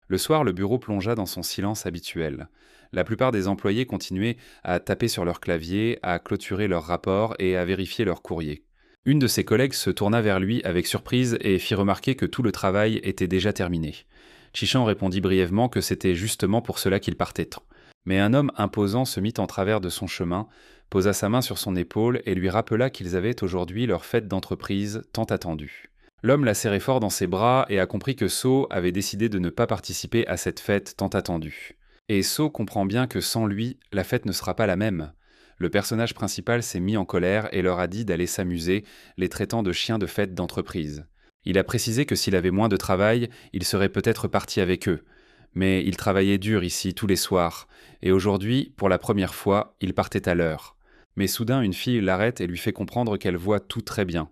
Le soir, le bureau plongea dans son silence habituel. La plupart des employés continuaient à taper sur leur clavier, à clôturer leurs rapports et à vérifier leurs courriers. Une de ses collègues se tourna vers lui avec surprise et fit remarquer que tout le travail était déjà terminé. Chichan répondit brièvement que c'était justement pour cela qu'il partait tant. Mais un homme imposant se mit en travers de son chemin, posa sa main sur son épaule et lui rappela qu'ils avaient aujourd'hui leur fête d'entreprise tant attendue. L'homme la serrait fort dans ses bras et a compris que So avait décidé de ne pas participer à cette fête tant attendue. Et So comprend bien que sans lui, la fête ne sera pas la même. Le personnage principal s'est mis en colère et leur a dit d'aller s'amuser, les traitant de chiens de fête d'entreprise. Il a précisé que s'il avait moins de travail, il serait peut-être parti avec eux. Mais il travaillait dur ici tous les soirs, et aujourd'hui, pour la première fois, il partait à l'heure. Mais soudain, une fille l'arrête et lui fait comprendre qu'elle voit tout très bien,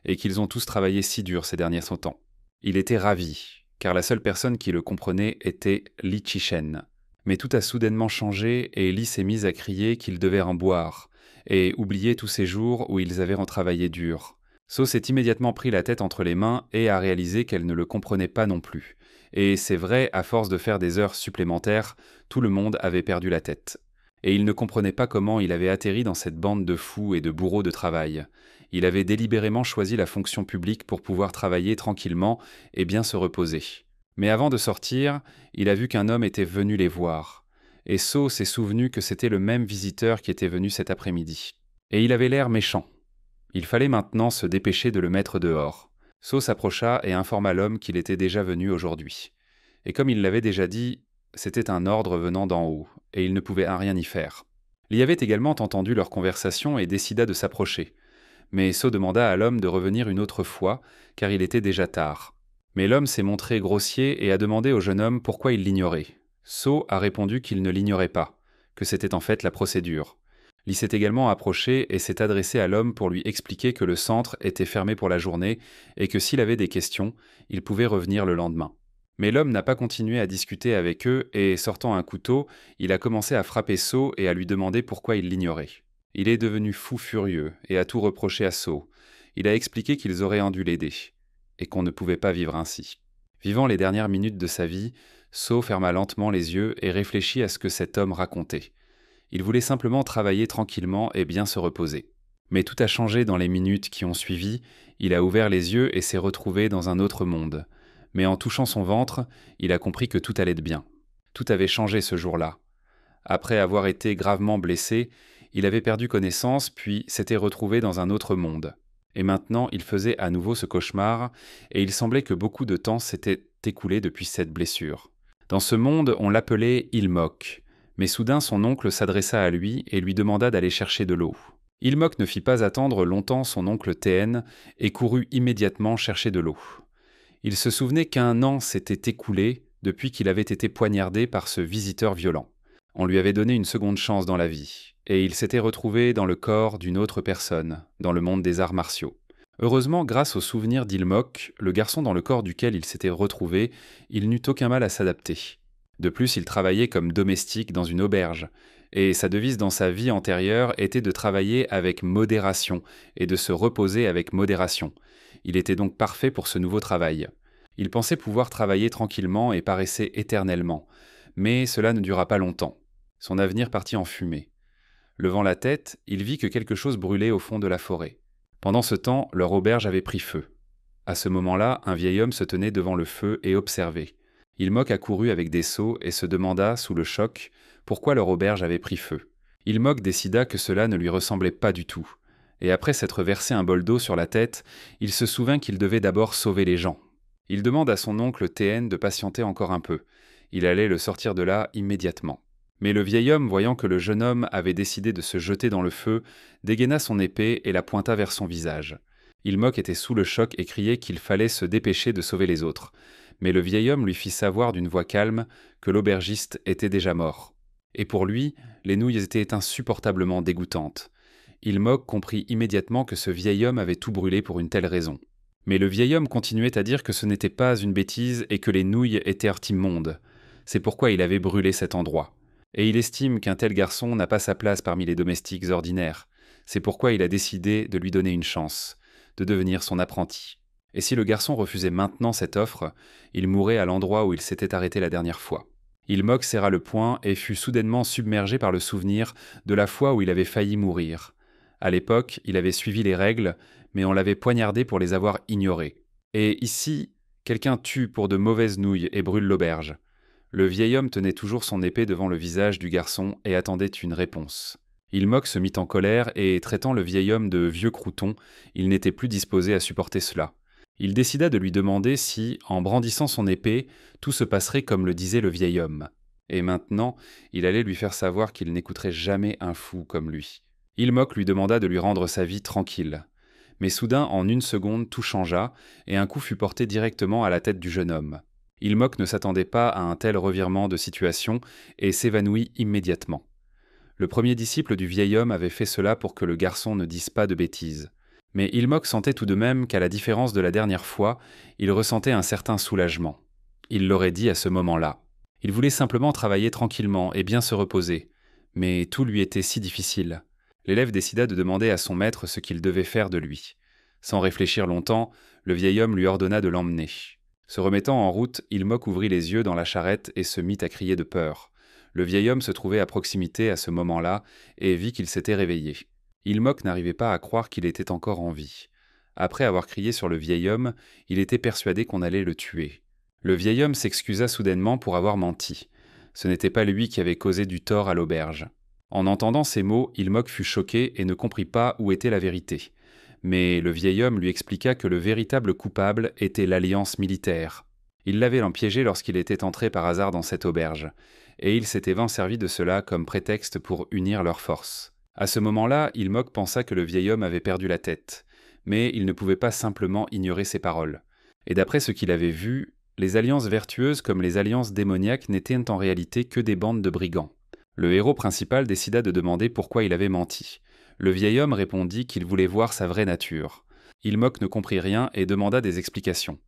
et qu'ils ont tous travaillé si dur ces derniers temps. Il était ravi, car la seule personne qui le comprenait était Li Chichen. Mais tout a soudainement changé et Li s'est mise à crier qu'il devait en boire, et oublier tous ces jours où ils avaient retravaillé dur. So s'est immédiatement pris la tête entre les mains et a réalisé qu'elle ne le comprenait pas non plus. Et c'est vrai, à force de faire des heures supplémentaires, tout le monde avait perdu la tête. Et il ne comprenait pas comment il avait atterri dans cette bande de fous et de bourreaux de travail. Il avait délibérément choisi la fonction publique pour pouvoir travailler tranquillement et bien se reposer. Mais avant de sortir, il a vu qu'un homme était venu les voir. Et So s'est souvenu que c'était le même visiteur qui était venu cet après-midi. Et il avait l'air méchant. Il fallait maintenant se dépêcher de le mettre dehors. So s'approcha et informa l'homme qu'il était déjà venu aujourd'hui. Et comme il l'avait déjà dit, c'était un ordre venant d'en haut, et il ne pouvait rien y faire. Li avait également entendu leur conversation et décida de s'approcher. Mais So demanda à l'homme de revenir une autre fois, car il était déjà tard. Mais l'homme s'est montré grossier et a demandé au jeune homme pourquoi il l'ignorait. So a répondu qu'il ne l'ignorait pas, que c'était en fait la procédure. Li s'est également approché et s'est adressé à l'homme pour lui expliquer que le centre était fermé pour la journée et que s'il avait des questions, il pouvait revenir le lendemain. Mais l'homme n'a pas continué à discuter avec eux et, sortant un couteau, il a commencé à frapper So et à lui demander pourquoi il l'ignorait. Il est devenu fou furieux et a tout reproché à So. Il a expliqué qu'ils auraient dû l'aider et qu'on ne pouvait pas vivre ainsi. Vivant les dernières minutes de sa vie, So ferma lentement les yeux et réfléchit à ce que cet homme racontait. Il voulait simplement travailler tranquillement et bien se reposer. Mais tout a changé dans les minutes qui ont suivi, il a ouvert les yeux et s'est retrouvé dans un autre monde. Mais en touchant son ventre, il a compris que tout allait de bien. Tout avait changé ce jour-là. Après avoir été gravement blessé, il avait perdu connaissance puis s'était retrouvé dans un autre monde. Et maintenant, il faisait à nouveau ce cauchemar, et il semblait que beaucoup de temps s'était écoulé depuis cette blessure. Dans ce monde, on l'appelait Ilmok. Mais soudain son oncle s'adressa à lui et lui demanda d'aller chercher de l'eau. Ilmok ne fit pas attendre longtemps son oncle Tn et courut immédiatement chercher de l'eau. Il se souvenait qu'1 an s'était écoulé depuis qu'il avait été poignardé par ce visiteur violent. On lui avait donné une seconde chance dans la vie, et il s'était retrouvé dans le corps d'une autre personne, dans le monde des arts martiaux. Heureusement, grâce au souvenir d'Ilmok, le garçon dans le corps duquel il s'était retrouvé, il n'eut aucun mal à s'adapter. De plus, il travaillait comme domestique dans une auberge, et sa devise dans sa vie antérieure était de travailler avec modération et de se reposer avec modération. Il était donc parfait pour ce nouveau travail. Il pensait pouvoir travailler tranquillement et paraissait éternellement, mais cela ne dura pas longtemps. Son avenir partit en fumée. Levant la tête, il vit que quelque chose brûlait au fond de la forêt. Pendant ce temps, leur auberge avait pris feu. À ce moment-là, un vieil homme se tenait devant le feu et observait. Ilmok accourut avec des seaux et se demanda, sous le choc, pourquoi leur auberge avait pris feu. Ilmok décida que cela ne lui ressemblait pas du tout. Et après s'être versé un bol d'eau sur la tête, il se souvint qu'il devait d'abord sauver les gens. Il demande à son oncle Tn de patienter encore un peu. Il allait le sortir de là immédiatement. Mais le vieil homme, voyant que le jeune homme avait décidé de se jeter dans le feu, dégaina son épée et la pointa vers son visage. Ilmok était sous le choc et criait qu'il fallait se dépêcher de sauver les autres. Mais le vieil homme lui fit savoir d'une voix calme que l'aubergiste était déjà mort. Et pour lui, les nouilles étaient insupportablement dégoûtantes. Ilmok comprit immédiatement que ce vieil homme avait tout brûlé pour une telle raison. Mais le vieil homme continuait à dire que ce n'était pas une bêtise et que les nouilles étaient immondes. C'est pourquoi il avait brûlé cet endroit. Et il estime qu'un tel garçon n'a pas sa place parmi les domestiques ordinaires. C'est pourquoi il a décidé de lui donner une chance, de devenir son apprenti. Et si le garçon refusait maintenant cette offre, il mourrait à l'endroit où il s'était arrêté la dernière fois. Ilmok serra le poing et fut soudainement submergé par le souvenir de la fois où il avait failli mourir. À l'époque, il avait suivi les règles, mais on l'avait poignardé pour les avoir ignorées. Et ici, quelqu'un tue pour de mauvaises nouilles et brûle l'auberge. Le vieil homme tenait toujours son épée devant le visage du garçon et attendait une réponse. Ilmok se mit en colère et, traitant le vieil homme de vieux crouton, il n'était plus disposé à supporter cela. Il décida de lui demander si, en brandissant son épée, tout se passerait comme le disait le vieil homme. Et maintenant, il allait lui faire savoir qu'il n'écouterait jamais un fou comme lui. Ilmok lui demanda de lui rendre sa vie tranquille. Mais soudain, en une seconde, tout changea, et un coup fut porté directement à la tête du jeune homme. Ilmok ne s'attendait pas à un tel revirement de situation, et s'évanouit immédiatement. Le premier disciple du vieil homme avait fait cela pour que le garçon ne dise pas de bêtises. Mais Ilmok sentait tout de même qu'à la différence de la dernière fois, il ressentait un certain soulagement. Il l'aurait dit à ce moment-là. Il voulait simplement travailler tranquillement et bien se reposer. Mais tout lui était si difficile. L'élève décida de demander à son maître ce qu'il devait faire de lui. Sans réfléchir longtemps, le vieil homme lui ordonna de l'emmener. Se remettant en route, Ilmok ouvrit les yeux dans la charrette et se mit à crier de peur. Le vieil homme se trouvait à proximité à ce moment-là et vit qu'il s'était réveillé. Ilmok n'arrivait pas à croire qu'il était encore en vie. Après avoir crié sur le vieil homme, il était persuadé qu'on allait le tuer. Le vieil homme s'excusa soudainement pour avoir menti. Ce n'était pas lui qui avait causé du tort à l'auberge. En entendant ces mots, Ilmok fut choqué et ne comprit pas où était la vérité. Mais le vieil homme lui expliqua que le véritable coupable était l'alliance militaire. Il l'avait piégé lorsqu'il était entré par hasard dans cette auberge, et il s'était vain servi de cela comme prétexte pour unir leurs forces. À ce moment-là, Ilmok pensa que le vieil homme avait perdu la tête, mais il ne pouvait pas simplement ignorer ses paroles. Et d'après ce qu'il avait vu, les alliances vertueuses comme les alliances démoniaques n'étaient en réalité que des bandes de brigands. Le héros principal décida de demander pourquoi il avait menti. Le vieil homme répondit qu'il voulait voir sa vraie nature. Ilmok ne comprit rien et demanda des explications.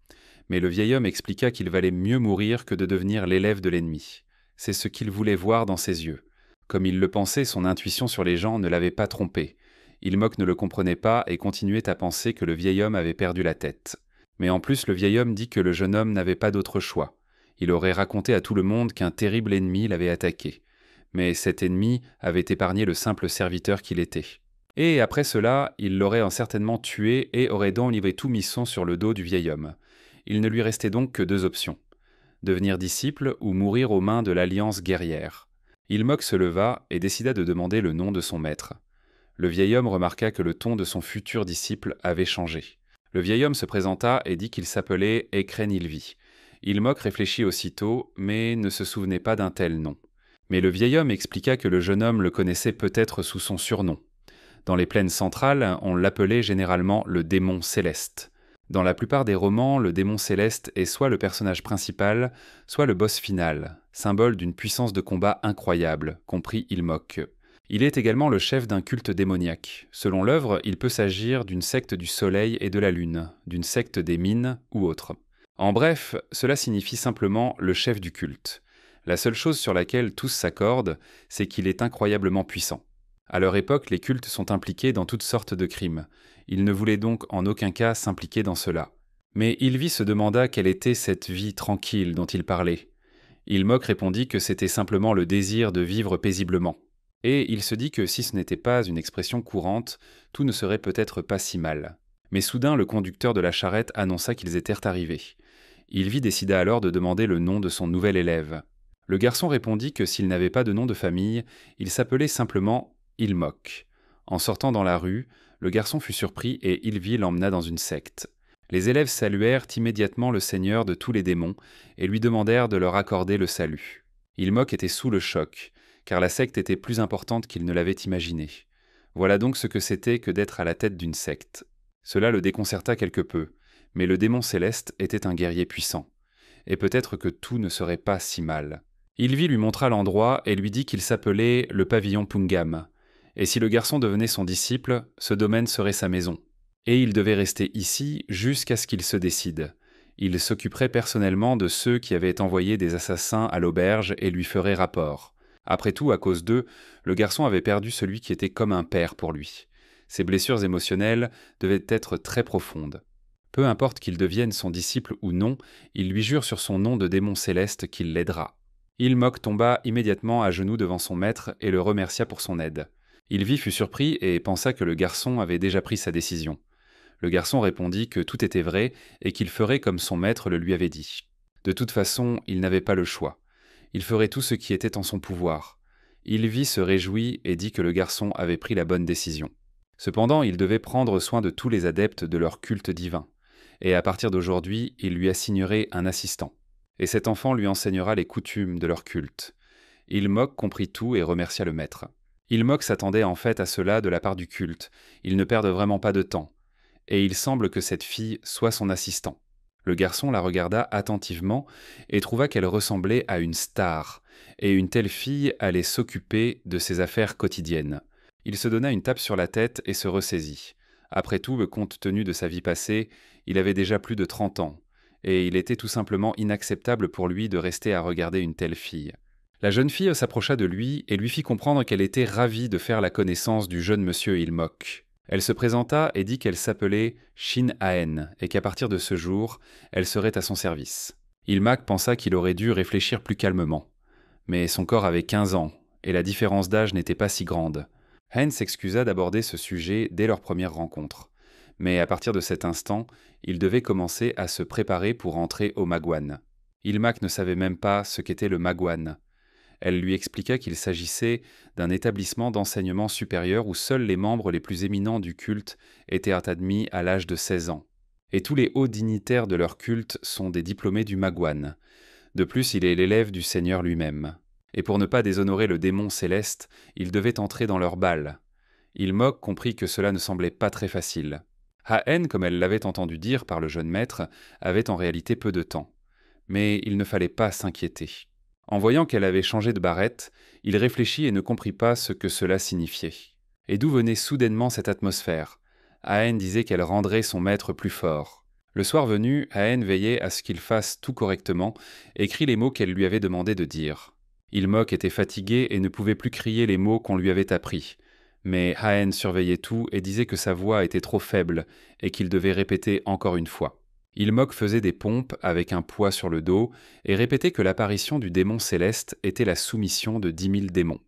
Mais le vieil homme expliqua qu'il valait mieux mourir que de devenir l'élève de l'ennemi. C'est ce qu'il voulait voir dans ses yeux. Comme il le pensait, son intuition sur les gens ne l'avait pas trompé. Ilmok ne le comprenait pas et continuait à penser que le vieil homme avait perdu la tête. Mais en plus, le vieil homme dit que le jeune homme n'avait pas d'autre choix. Il aurait raconté à tout le monde qu'un terrible ennemi l'avait attaqué. Mais cet ennemi avait épargné le simple serviteur qu'il était. Et après cela, il l'aurait certainement tué et aurait donc livré tout mission sur le dos du vieil homme. Il ne lui restait donc que deux options. Devenir disciple ou mourir aux mains de l'alliance guerrière. Ilmok se leva et décida de demander le nom de son maître. Le vieil homme remarqua que le ton de son futur disciple avait changé. Le vieil homme se présenta et dit qu'il s'appelait Ekrenilvi. Ilmok réfléchit aussitôt, mais ne se souvenait pas d'un tel nom. Mais le vieil homme expliqua que le jeune homme le connaissait peut-être sous son surnom. Dans les plaines centrales, on l'appelait généralement le démon céleste. Dans la plupart des romans, le démon céleste est soit le personnage principal, soit le boss final, symbole d'une puissance de combat incroyable, comprit Ilmok. Il est également le chef d'un culte démoniaque. Selon l'œuvre, il peut s'agir d'une secte du soleil et de la lune, d'une secte des mines ou autre. En bref, cela signifie simplement le chef du culte. La seule chose sur laquelle tous s'accordent, c'est qu'il est incroyablement puissant. À leur époque, les cultes sont impliqués dans toutes sortes de crimes. Il ne voulait donc en aucun cas s'impliquer dans cela. Mais Ilvi se demanda quelle était cette vie tranquille dont il parlait. Ilmok répondit que c'était simplement le désir de vivre paisiblement. Et il se dit que si ce n'était pas une expression courante, tout ne serait peut-être pas si mal. Mais soudain, le conducteur de la charrette annonça qu'ils étaient arrivés. Ilvi décida alors de demander le nom de son nouvel élève. Le garçon répondit que s'il n'avait pas de nom de famille, il s'appelait simplement Ilmok. En sortant dans la rue, le garçon fut surpris et Ilvi l'emmena dans une secte. Les élèves saluèrent immédiatement le seigneur de tous les démons et lui demandèrent de leur accorder le salut. Ilmok était sous le choc, car la secte était plus importante qu'il ne l'avait imaginé. Voilà donc ce que c'était que d'être à la tête d'une secte. Cela le déconcerta quelque peu, mais le démon céleste était un guerrier puissant. Et peut-être que tout ne serait pas si mal. Ilvi lui montra l'endroit et lui dit qu'il s'appelait le pavillon Pungam. Et si le garçon devenait son disciple, ce domaine serait sa maison. Et il devait rester ici jusqu'à ce qu'il se décide. Il s'occuperait personnellement de ceux qui avaient envoyé des assassins à l'auberge et lui ferait rapport. Après tout, à cause d'eux, le garçon avait perdu celui qui était comme un père pour lui. Ses blessures émotionnelles devaient être très profondes. Peu importe qu'il devienne son disciple ou non, il lui jure sur son nom de démon céleste qu'il l'aidera. Ilmok tomba immédiatement à genoux devant son maître et le remercia pour son aide. Ilvi fut surpris et pensa que le garçon avait déjà pris sa décision. Le garçon répondit que tout était vrai et qu'il ferait comme son maître le lui avait dit. De toute façon, il n'avait pas le choix. Il ferait tout ce qui était en son pouvoir. Ilvi se réjouit et dit que le garçon avait pris la bonne décision. Cependant, il devait prendre soin de tous les adeptes de leur culte divin. Et à partir d'aujourd'hui, il lui assignerait un assistant. Et cet enfant lui enseignera les coutumes de leur culte. Ilmok comprit tout et remercia le maître. Ilmok s'attendait en fait à cela de la part du culte. Il ne perde vraiment pas de temps. Et il semble que cette fille soit son assistant. Le garçon la regarda attentivement et trouva qu'elle ressemblait à une star, et une telle fille allait s'occuper de ses affaires quotidiennes. Il se donna une tape sur la tête et se ressaisit. Après tout, compte tenu de sa vie passée, il avait déjà plus de 30 ans, et il était tout simplement inacceptable pour lui de rester à regarder une telle fille. La jeune fille s'approcha de lui et lui fit comprendre qu'elle était ravie de faire la connaissance du jeune monsieur Ilmok. Elle se présenta et dit qu'elle s'appelait Shin Aen et qu'à partir de ce jour, elle serait à son service. Ilmak pensa qu'il aurait dû réfléchir plus calmement. Mais son corps avait 15 ans, et la différence d'âge n'était pas si grande. Aen s'excusa d'aborder ce sujet dès leur première rencontre. Mais à partir de cet instant, il devait commencer à se préparer pour entrer au Magwan. Ilmak ne savait même pas ce qu'était le Magwan. Elle lui expliqua qu'il s'agissait d'un établissement d'enseignement supérieur où seuls les membres les plus éminents du culte étaient admis à l'âge de 16 ans. Et tous les hauts dignitaires de leur culte sont des diplômés du Magwan. De plus, il est l'élève du Seigneur lui-même. Et pour ne pas déshonorer le démon céleste, il devait entrer dans leur bal. Ilmok comprit que cela ne semblait pas très facile. Aen, comme elle l'avait entendu dire par le jeune maître, avait en réalité peu de temps. Mais il ne fallait pas s'inquiéter. En voyant qu'elle avait changé de barrette, il réfléchit et ne comprit pas ce que cela signifiait. Et d'où venait soudainement cette atmosphère? Aen disait qu'elle rendrait son maître plus fort. Le soir venu, Aen veillait à ce qu'il fasse tout correctement, et écrit les mots qu'elle lui avait demandé de dire. Ilmok était fatigué et ne pouvait plus crier les mots qu'on lui avait appris. Mais Aen surveillait tout et disait que sa voix était trop faible et qu'il devait répéter encore une fois. Ilmok faisait des pompes avec un poids sur le dos et répétait que l'apparition du démon céleste était la soumission de 10 000 démons.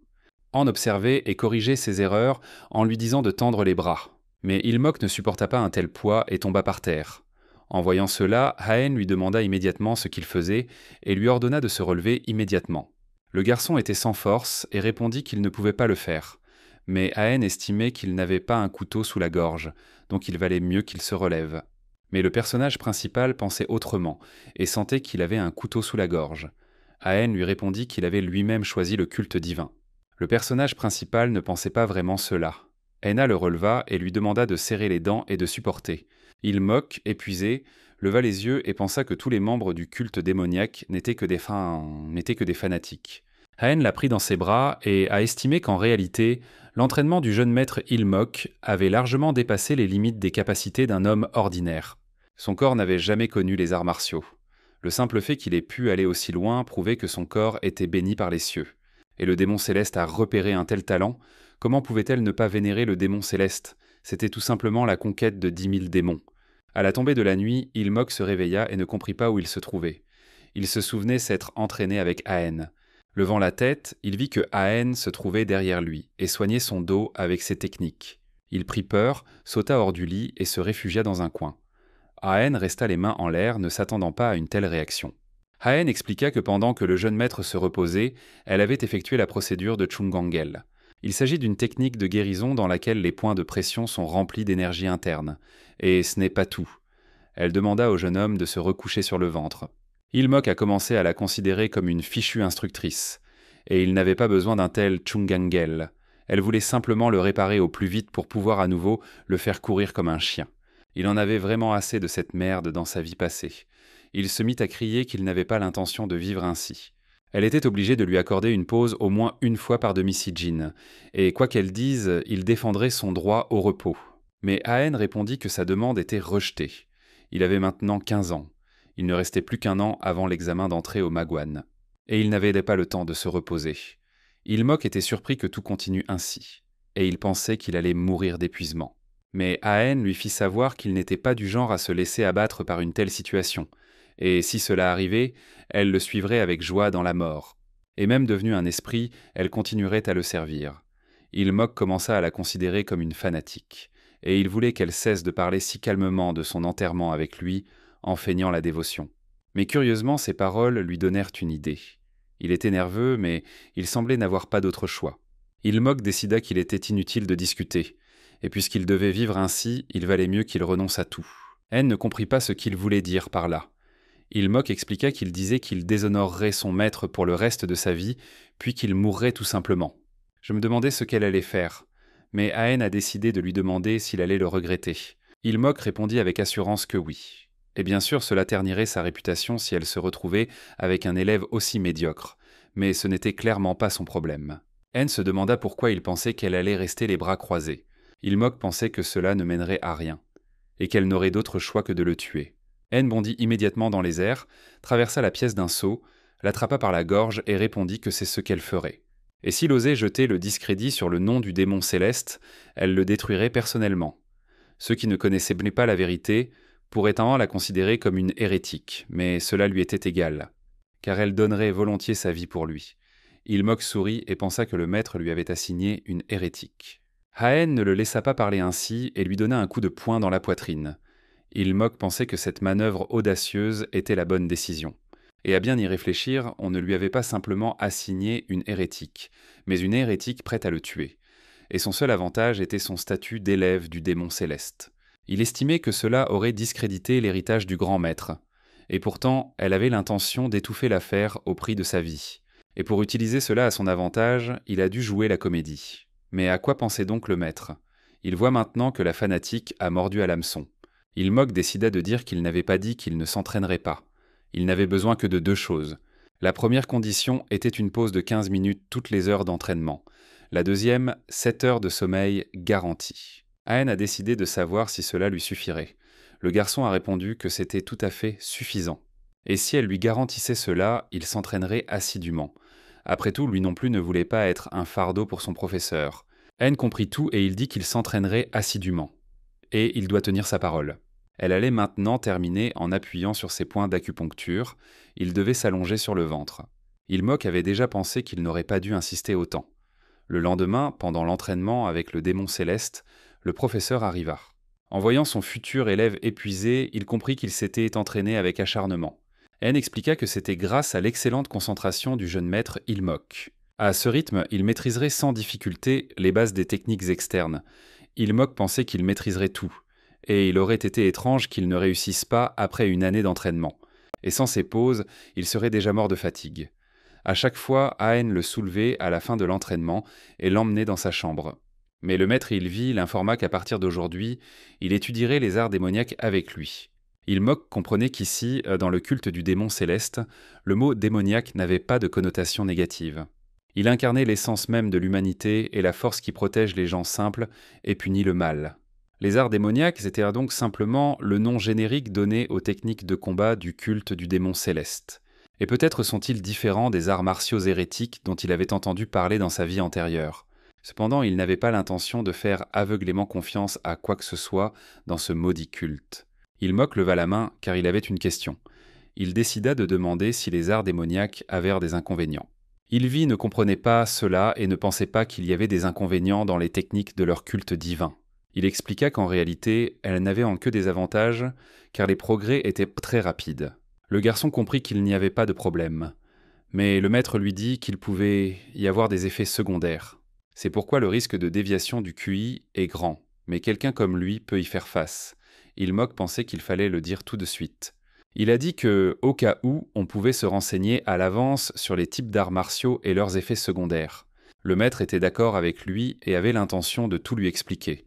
An observait et corrigeait ses erreurs en lui disant de tendre les bras. Mais Ilmok ne supporta pas un tel poids et tomba par terre. En voyant cela, Aen lui demanda immédiatement ce qu'il faisait et lui ordonna de se relever immédiatement. Le garçon était sans force et répondit qu'il ne pouvait pas le faire. Mais Aen estimait qu'il n'avait pas un couteau sous la gorge, donc il valait mieux qu'il se relève. Mais le personnage principal pensait autrement et sentait qu'il avait un couteau sous la gorge. Aen lui répondit qu'il avait lui-même choisi le culte divin. Le personnage principal ne pensait pas vraiment cela. Henna le releva et lui demanda de serrer les dents et de supporter. Ilmok, épuisé, leva les yeux et pensa que tous les membres du culte démoniaque n'étaient que des fanatiques. Aen l'a pris dans ses bras et a estimé qu'en réalité, l'entraînement du jeune maître Ilmok avait largement dépassé les limites des capacités d'un homme ordinaire. Son corps n'avait jamais connu les arts martiaux. Le simple fait qu'il ait pu aller aussi loin prouvait que son corps était béni par les cieux. Et le démon céleste a repéré un tel talent. Comment pouvait-elle ne pas vénérer le démon céleste? C'était tout simplement la conquête de 10 000 démons. À la tombée de la nuit, Ilmok se réveilla et ne comprit pas où il se trouvait. Il se souvenait s'être entraîné avec Aen. Levant la tête, il vit que Aen se trouvait derrière lui et soignait son dos avec ses techniques. Il prit peur, sauta hors du lit et se réfugia dans un coin. Aen resta les mains en l'air, ne s'attendant pas à une telle réaction. Aen expliqua que pendant que le jeune maître se reposait, elle avait effectué la procédure de Chungangel. Il s'agit d'une technique de guérison dans laquelle les points de pression sont remplis d'énergie interne. Et ce n'est pas tout. Elle demanda au jeune homme de se recoucher sur le ventre. Ilmok a commencé à la considérer comme une fichue instructrice. Et il n'avait pas besoin d'un tel Chungangel. Elle voulait simplement le réparer au plus vite pour pouvoir à nouveau le faire courir comme un chien. Il en avait vraiment assez de cette merde dans sa vie passée. Il se mit à crier qu'il n'avait pas l'intention de vivre ainsi. Elle était obligée de lui accorder une pause au moins une fois par demi-sijin, et quoi qu'elle dise, il défendrait son droit au repos. Mais Aen répondit que sa demande était rejetée. Il avait maintenant 15 ans. Il ne restait plus qu'un an avant l'examen d'entrée au Magwan. Et il n'avait pas le temps de se reposer. Ilmok était surpris que tout continue ainsi, et il pensait qu'il allait mourir d'épuisement. Mais Aen lui fit savoir qu'il n'était pas du genre à se laisser abattre par une telle situation, et si cela arrivait, elle le suivrait avec joie dans la mort. Et même devenue un esprit, elle continuerait à le servir. Ilmok commença à la considérer comme une fanatique, et il voulait qu'elle cesse de parler si calmement de son enterrement avec lui, en feignant la dévotion. Mais curieusement, ces paroles lui donnèrent une idée. Il était nerveux, mais il semblait n'avoir pas d'autre choix. Ilmok décida qu'il était inutile de discuter, et puisqu'il devait vivre ainsi, il valait mieux qu'il renonce à tout. Hen ne comprit pas ce qu'il voulait dire par là. Ilmok expliqua qu'il disait qu'il déshonorerait son maître pour le reste de sa vie, puis qu'il mourrait tout simplement. Je me demandais ce qu'elle allait faire, mais Aen a décidé de lui demander s'il allait le regretter. Ilmok répondit avec assurance que oui. Et bien sûr, cela ternirait sa réputation si elle se retrouvait avec un élève aussi médiocre, mais ce n'était clairement pas son problème. Hen se demanda pourquoi il pensait qu'elle allait rester les bras croisés. Ilmok pensait que cela ne mènerait à rien, et qu'elle n'aurait d'autre choix que de le tuer. Hen bondit immédiatement dans les airs, traversa la pièce d'un saut, l'attrapa par la gorge et répondit que c'est ce qu'elle ferait. Et s'il osait jeter le discrédit sur le nom du démon céleste, elle le détruirait personnellement. Ceux qui ne connaissaient pas la vérité pourraient alors la considérer comme une hérétique, mais cela lui était égal, car elle donnerait volontiers sa vie pour lui. Ilmok sourit et pensa que le maître lui avait assigné une hérétique. Aen ne le laissa pas parler ainsi et lui donna un coup de poing dans la poitrine. Ilmok pensait que cette manœuvre audacieuse était la bonne décision. Et à bien y réfléchir, on ne lui avait pas simplement assigné une hérétique, mais une hérétique prête à le tuer. Et son seul avantage était son statut d'élève du démon céleste. Il estimait que cela aurait discrédité l'héritage du grand maître. Et pourtant, elle avait l'intention d'étouffer l'affaire au prix de sa vie. Et pour utiliser cela à son avantage, il a dû jouer la comédie. Mais à quoi pensait donc le maître ? Il voit maintenant que la fanatique a mordu à l'hameçon. Ilmok décida de dire qu'il n'avait pas dit qu'il ne s'entraînerait pas. Il n'avait besoin que de 2 choses. La première condition était une pause de 15 minutes toutes les heures d'entraînement. La deuxième, 7 heures de sommeil garanties. Aen a décidé de savoir si cela lui suffirait. Le garçon a répondu que c'était tout à fait suffisant. Et si elle lui garantissait cela, il s'entraînerait assidûment. Après tout, lui non plus ne voulait pas être un fardeau pour son professeur. Aen comprit tout et il dit qu'il s'entraînerait assidûment. Et il doit tenir sa parole. Elle allait maintenant terminer en appuyant sur ses points d'acupuncture. Il devait s'allonger sur le ventre. Ilmok avait déjà pensé qu'il n'aurait pas dû insister autant. Le lendemain, pendant l'entraînement avec le démon céleste, le professeur arriva. En voyant son futur élève épuisé, il comprit qu'il s'était entraîné avec acharnement. Hen expliqua que c'était grâce à l'excellente concentration du jeune maître Ilmok. À ce rythme, il maîtriserait sans difficulté les bases des techniques externes. Ilmok pensait qu'il maîtriserait tout, et il aurait été étrange qu'il ne réussisse pas après une année d'entraînement. Et sans ces pauses, il serait déjà mort de fatigue. À chaque fois, Aen le soulevait à la fin de l'entraînement et l'emmenait dans sa chambre. Mais le maître Ylvi l'informa qu'à partir d'aujourd'hui, il étudierait les arts démoniaques avec lui. Ilmok comprenait qu'ici, dans le culte du démon céleste, le mot démoniaque n'avait pas de connotation négative. Il incarnait l'essence même de l'humanité et la force qui protège les gens simples et punit le mal. Les arts démoniaques étaient donc simplement le nom générique donné aux techniques de combat du culte du démon céleste. Et peut-être sont-ils différents des arts martiaux hérétiques dont il avait entendu parler dans sa vie antérieure. Cependant, il n'avait pas l'intention de faire aveuglément confiance à quoi que ce soit dans ce maudit culte. Ilmok leva la main car il avait une question. Il décida de demander si les arts démoniaques avaient des inconvénients. Ylvi ne comprenait pas cela et ne pensait pas qu'il y avait des inconvénients dans les techniques de leur culte divin. Il expliqua qu'en réalité, elles n'avaient que des avantages, car les progrès étaient très rapides. Le garçon comprit qu'il n'y avait pas de problème. Mais le maître lui dit qu'il pouvait y avoir des effets secondaires. C'est pourquoi le risque de déviation du QI est grand, mais quelqu'un comme lui peut y faire face. Ilmok pensait qu'il fallait le dire tout de suite. Il a dit que, au cas où, on pouvait se renseigner à l'avance sur les types d'arts martiaux et leurs effets secondaires. Le maître était d'accord avec lui et avait l'intention de tout lui expliquer.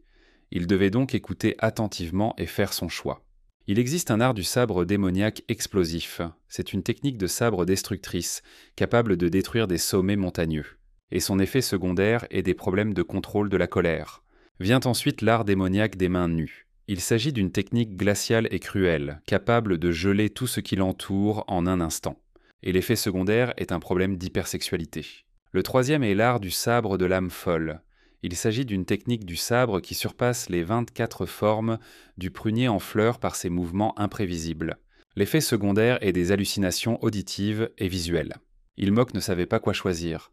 Il devait donc écouter attentivement et faire son choix. Il existe un art du sabre démoniaque explosif. C'est une technique de sabre destructrice, capable de détruire des sommets montagneux. Et son effet secondaire est des problèmes de contrôle de la colère. Vient ensuite l'art démoniaque des mains nues. Il s'agit d'une technique glaciale et cruelle, capable de geler tout ce qui l'entoure en un instant. Et l'effet secondaire est un problème d'hypersexualité. Le troisième est l'art du sabre de l'âme folle. Il s'agit d'une technique du sabre qui surpasse les 24 formes du prunier en fleurs par ses mouvements imprévisibles. L'effet secondaire est des hallucinations auditives et visuelles. Ilmok ne savait pas quoi choisir.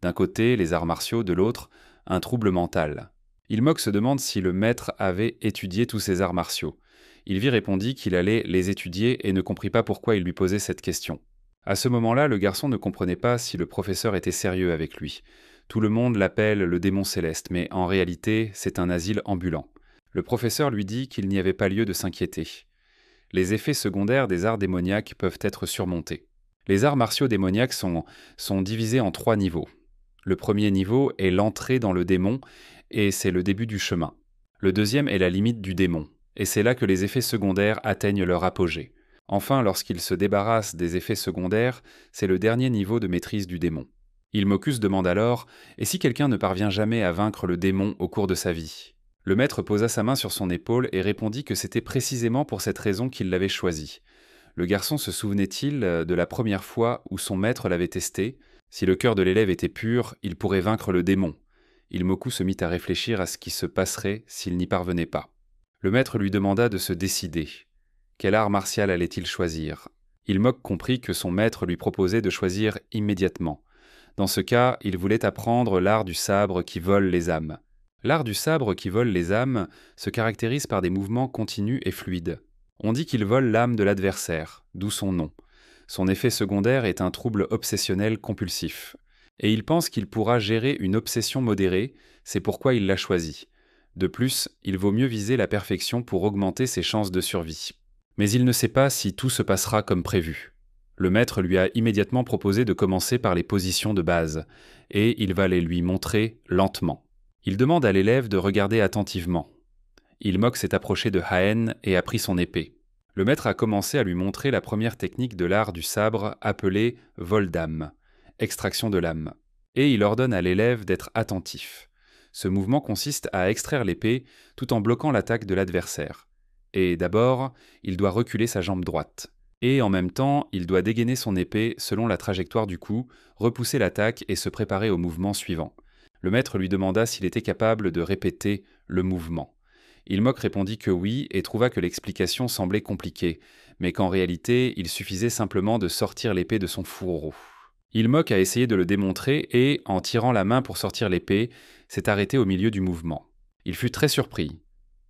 D'un côté, les arts martiaux, de l'autre, un trouble mental. Ilmok se demande si le maître avait étudié tous ces arts martiaux. Ilvi répondit qu'il allait les étudier et ne comprit pas pourquoi il lui posait cette question. À ce moment-là, le garçon ne comprenait pas si le professeur était sérieux avec lui. Tout le monde l'appelle le démon céleste, mais en réalité, c'est un asile ambulant. Le professeur lui dit qu'il n'y avait pas lieu de s'inquiéter. Les effets secondaires des arts démoniaques peuvent être surmontés. Les arts martiaux démoniaques sont divisés en 3 niveaux. Le premier niveau est l'entrée dans le démon, et c'est le début du chemin. Le deuxième est la limite du démon, et c'est là que les effets secondaires atteignent leur apogée. Enfin, lorsqu'il se débarrasse des effets secondaires, c'est le dernier niveau de maîtrise du démon. Ilmokus demande alors « Et si quelqu'un ne parvient jamais à vaincre le démon au cours de sa vie ?» Le maître posa sa main sur son épaule et répondit que c'était précisément pour cette raison qu'il l'avait choisi. Le garçon se souvenait-il de la première fois où son maître l'avait testé ? Si le cœur de l'élève était pur, il pourrait vaincre le démon. Ilmoku se mit à réfléchir à ce qui se passerait s'il n'y parvenait pas. Le maître lui demanda de se décider. Quel art martial allait-il choisir ? Ilmok comprit que son maître lui proposait de choisir immédiatement. Dans ce cas, il voulait apprendre l'art du sabre qui vole les âmes. L'art du sabre qui vole les âmes se caractérise par des mouvements continus et fluides. On dit qu'il vole l'âme de l'adversaire, d'où son nom. Son effet secondaire est un trouble obsessionnel compulsif. Et il pense qu'il pourra gérer une obsession modérée, c'est pourquoi il l'a choisi. De plus, il vaut mieux viser la perfection pour augmenter ses chances de survie. Mais il ne sait pas si tout se passera comme prévu. Le maître lui a immédiatement proposé de commencer par les positions de base, et il va les lui montrer lentement. Il demande à l'élève de regarder attentivement. Ilmok s'est approché de Haen et a pris son épée. Le maître a commencé à lui montrer la première technique de l'art du sabre appelée vol d'âme, extraction de l'âme. Et il ordonne à l'élève d'être attentif. Ce mouvement consiste à extraire l'épée tout en bloquant l'attaque de l'adversaire. Et d'abord, il doit reculer sa jambe droite. Et en même temps, il doit dégainer son épée selon la trajectoire du coup, repousser l'attaque et se préparer au mouvement suivant. Le maître lui demanda s'il était capable de répéter le mouvement. Ilmok répondit que oui et trouva que l'explication semblait compliquée, mais qu'en réalité, il suffisait simplement de sortir l'épée de son fourreau. Ilmok a essayé de le démontrer et, en tirant la main pour sortir l'épée, s'est arrêté au milieu du mouvement. Il fut très surpris.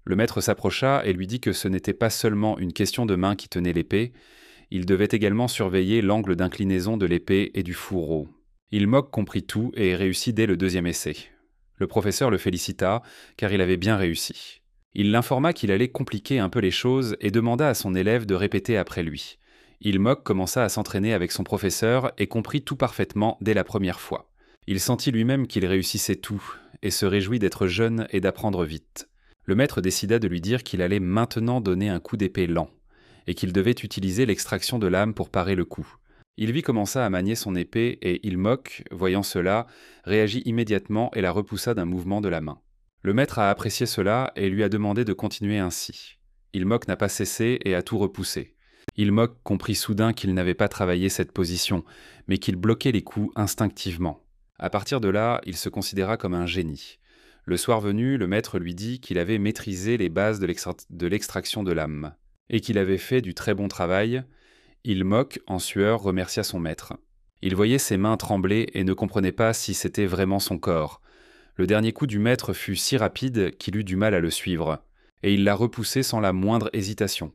Le maître s'approcha et lui dit que ce n'était pas seulement une question de main qui tenait l'épée, il devait également surveiller l'angle d'inclinaison de l'épée et du fourreau. Ilmok comprit tout et réussit dès le deuxième essai. Le professeur le félicita, car il avait bien réussi. Il l'informa qu'il allait compliquer un peu les choses et demanda à son élève de répéter après lui. Ilmok commença à s'entraîner avec son professeur et comprit tout parfaitement dès la première fois. Il sentit lui-même qu'il réussissait tout, et se réjouit d'être jeune et d'apprendre vite. Le maître décida de lui dire qu'il allait maintenant donner un coup d'épée lent, et qu'il devait utiliser l'extraction de l'âme pour parer le coup. Ilvi commença à manier son épée et Ilmok, voyant cela, réagit immédiatement et la repoussa d'un mouvement de la main. Le maître a apprécié cela et lui a demandé de continuer ainsi. Ilmok n'a pas cessé et a tout repoussé. Ilmok comprit soudain qu'il n'avait pas travaillé cette position, mais qu'il bloquait les coups instinctivement. À partir de là, il se considéra comme un génie. Le soir venu, le maître lui dit qu'il avait maîtrisé les bases de l'extraction de l'âme, et qu'il avait fait du très bon travail. Ilmok, en sueur, remercia son maître. Il voyait ses mains trembler et ne comprenait pas si c'était vraiment son corps. Le dernier coup du maître fut si rapide qu'il eut du mal à le suivre, et il l'a repoussé sans la moindre hésitation.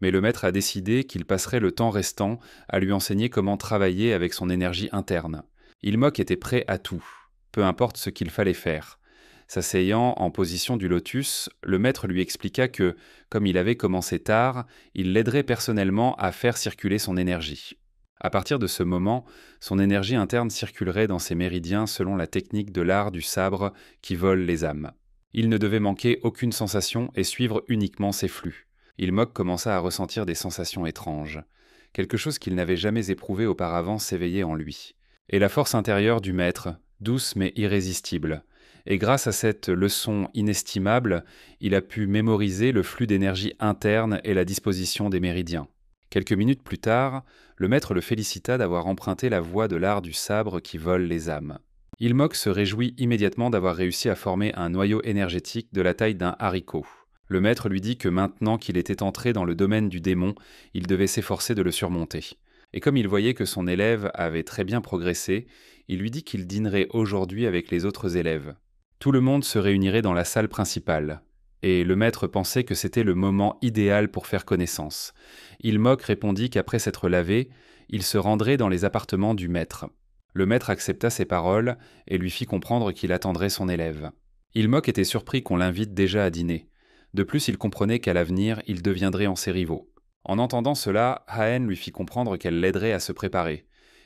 Mais le maître a décidé qu'il passerait le temps restant à lui enseigner comment travailler avec son énergie interne. Ilmok était prêt à tout, peu importe ce qu'il fallait faire. S'asseyant en position du lotus, le maître lui expliqua que, comme il avait commencé tard, il l'aiderait personnellement à faire circuler son énergie. À partir de ce moment, son énergie interne circulerait dans ses méridiens selon la technique de l'art du sabre qui vole les âmes. Il ne devait manquer aucune sensation et suivre uniquement ses flux. Ilmok commença à ressentir des sensations étranges. Quelque chose qu'il n'avait jamais éprouvé auparavant s'éveillait en lui. Et la force intérieure du maître, douce mais irrésistible. Et grâce à cette leçon inestimable, il a pu mémoriser le flux d'énergie interne et la disposition des méridiens. Quelques minutes plus tard, le maître le félicita d'avoir emprunté la voie de l'art du sabre qui vole les âmes. Ilmok se réjouit immédiatement d'avoir réussi à former un noyau énergétique de la taille d'un haricot. Le maître lui dit que maintenant qu'il était entré dans le domaine du démon, il devait s'efforcer de le surmonter. Et comme il voyait que son élève avait très bien progressé, il lui dit qu'il dînerait aujourd'hui avec les autres élèves. Tout le monde se réunirait dans la salle principale. Et le maître pensait que c'était le moment idéal pour faire connaissance. Ilmok répondit qu'après s'être lavé, il se rendrait dans les appartements du maître. Le maître accepta ses paroles et lui fit comprendre qu'il attendrait son élève. Ilmok était surpris qu'on l'invite déjà à dîner. De plus, il comprenait qu'à l'avenir, ils deviendraient en ses rivaux. En entendant cela, Haen lui fit comprendre qu'elle l'aiderait à se préparer.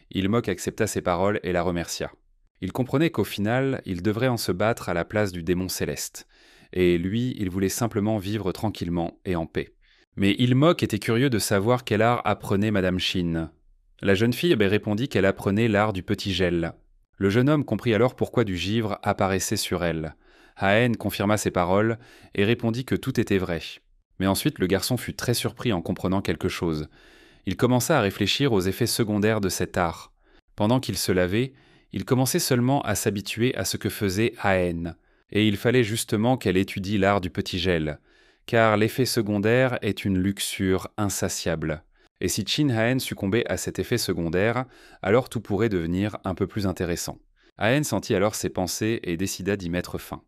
Ilmok accepta ses paroles et la remercia. Il comprenait qu'au final, il devrait en se battre à la place du démon céleste. Et lui, il voulait simplement vivre tranquillement et en paix. Mais Ilmok était curieux de savoir quel art apprenait Madame Shin. La jeune fille répondit qu'elle apprenait l'art du petit gel. Le jeune homme comprit alors pourquoi du givre apparaissait sur elle. Haen confirma ses paroles et répondit que tout était vrai. Mais ensuite le garçon fut très surpris en comprenant quelque chose. Il commença à réfléchir aux effets secondaires de cet art. Pendant qu'il se lavait, il commençait seulement à s'habituer à ce que faisait Haen. Et il fallait justement qu'elle étudie l'art du petit gel, car l'effet secondaire est une luxure insatiable. Et si Chin Haen succombait à cet effet secondaire, alors tout pourrait devenir un peu plus intéressant. Haen sentit alors ses pensées et décida d'y mettre fin.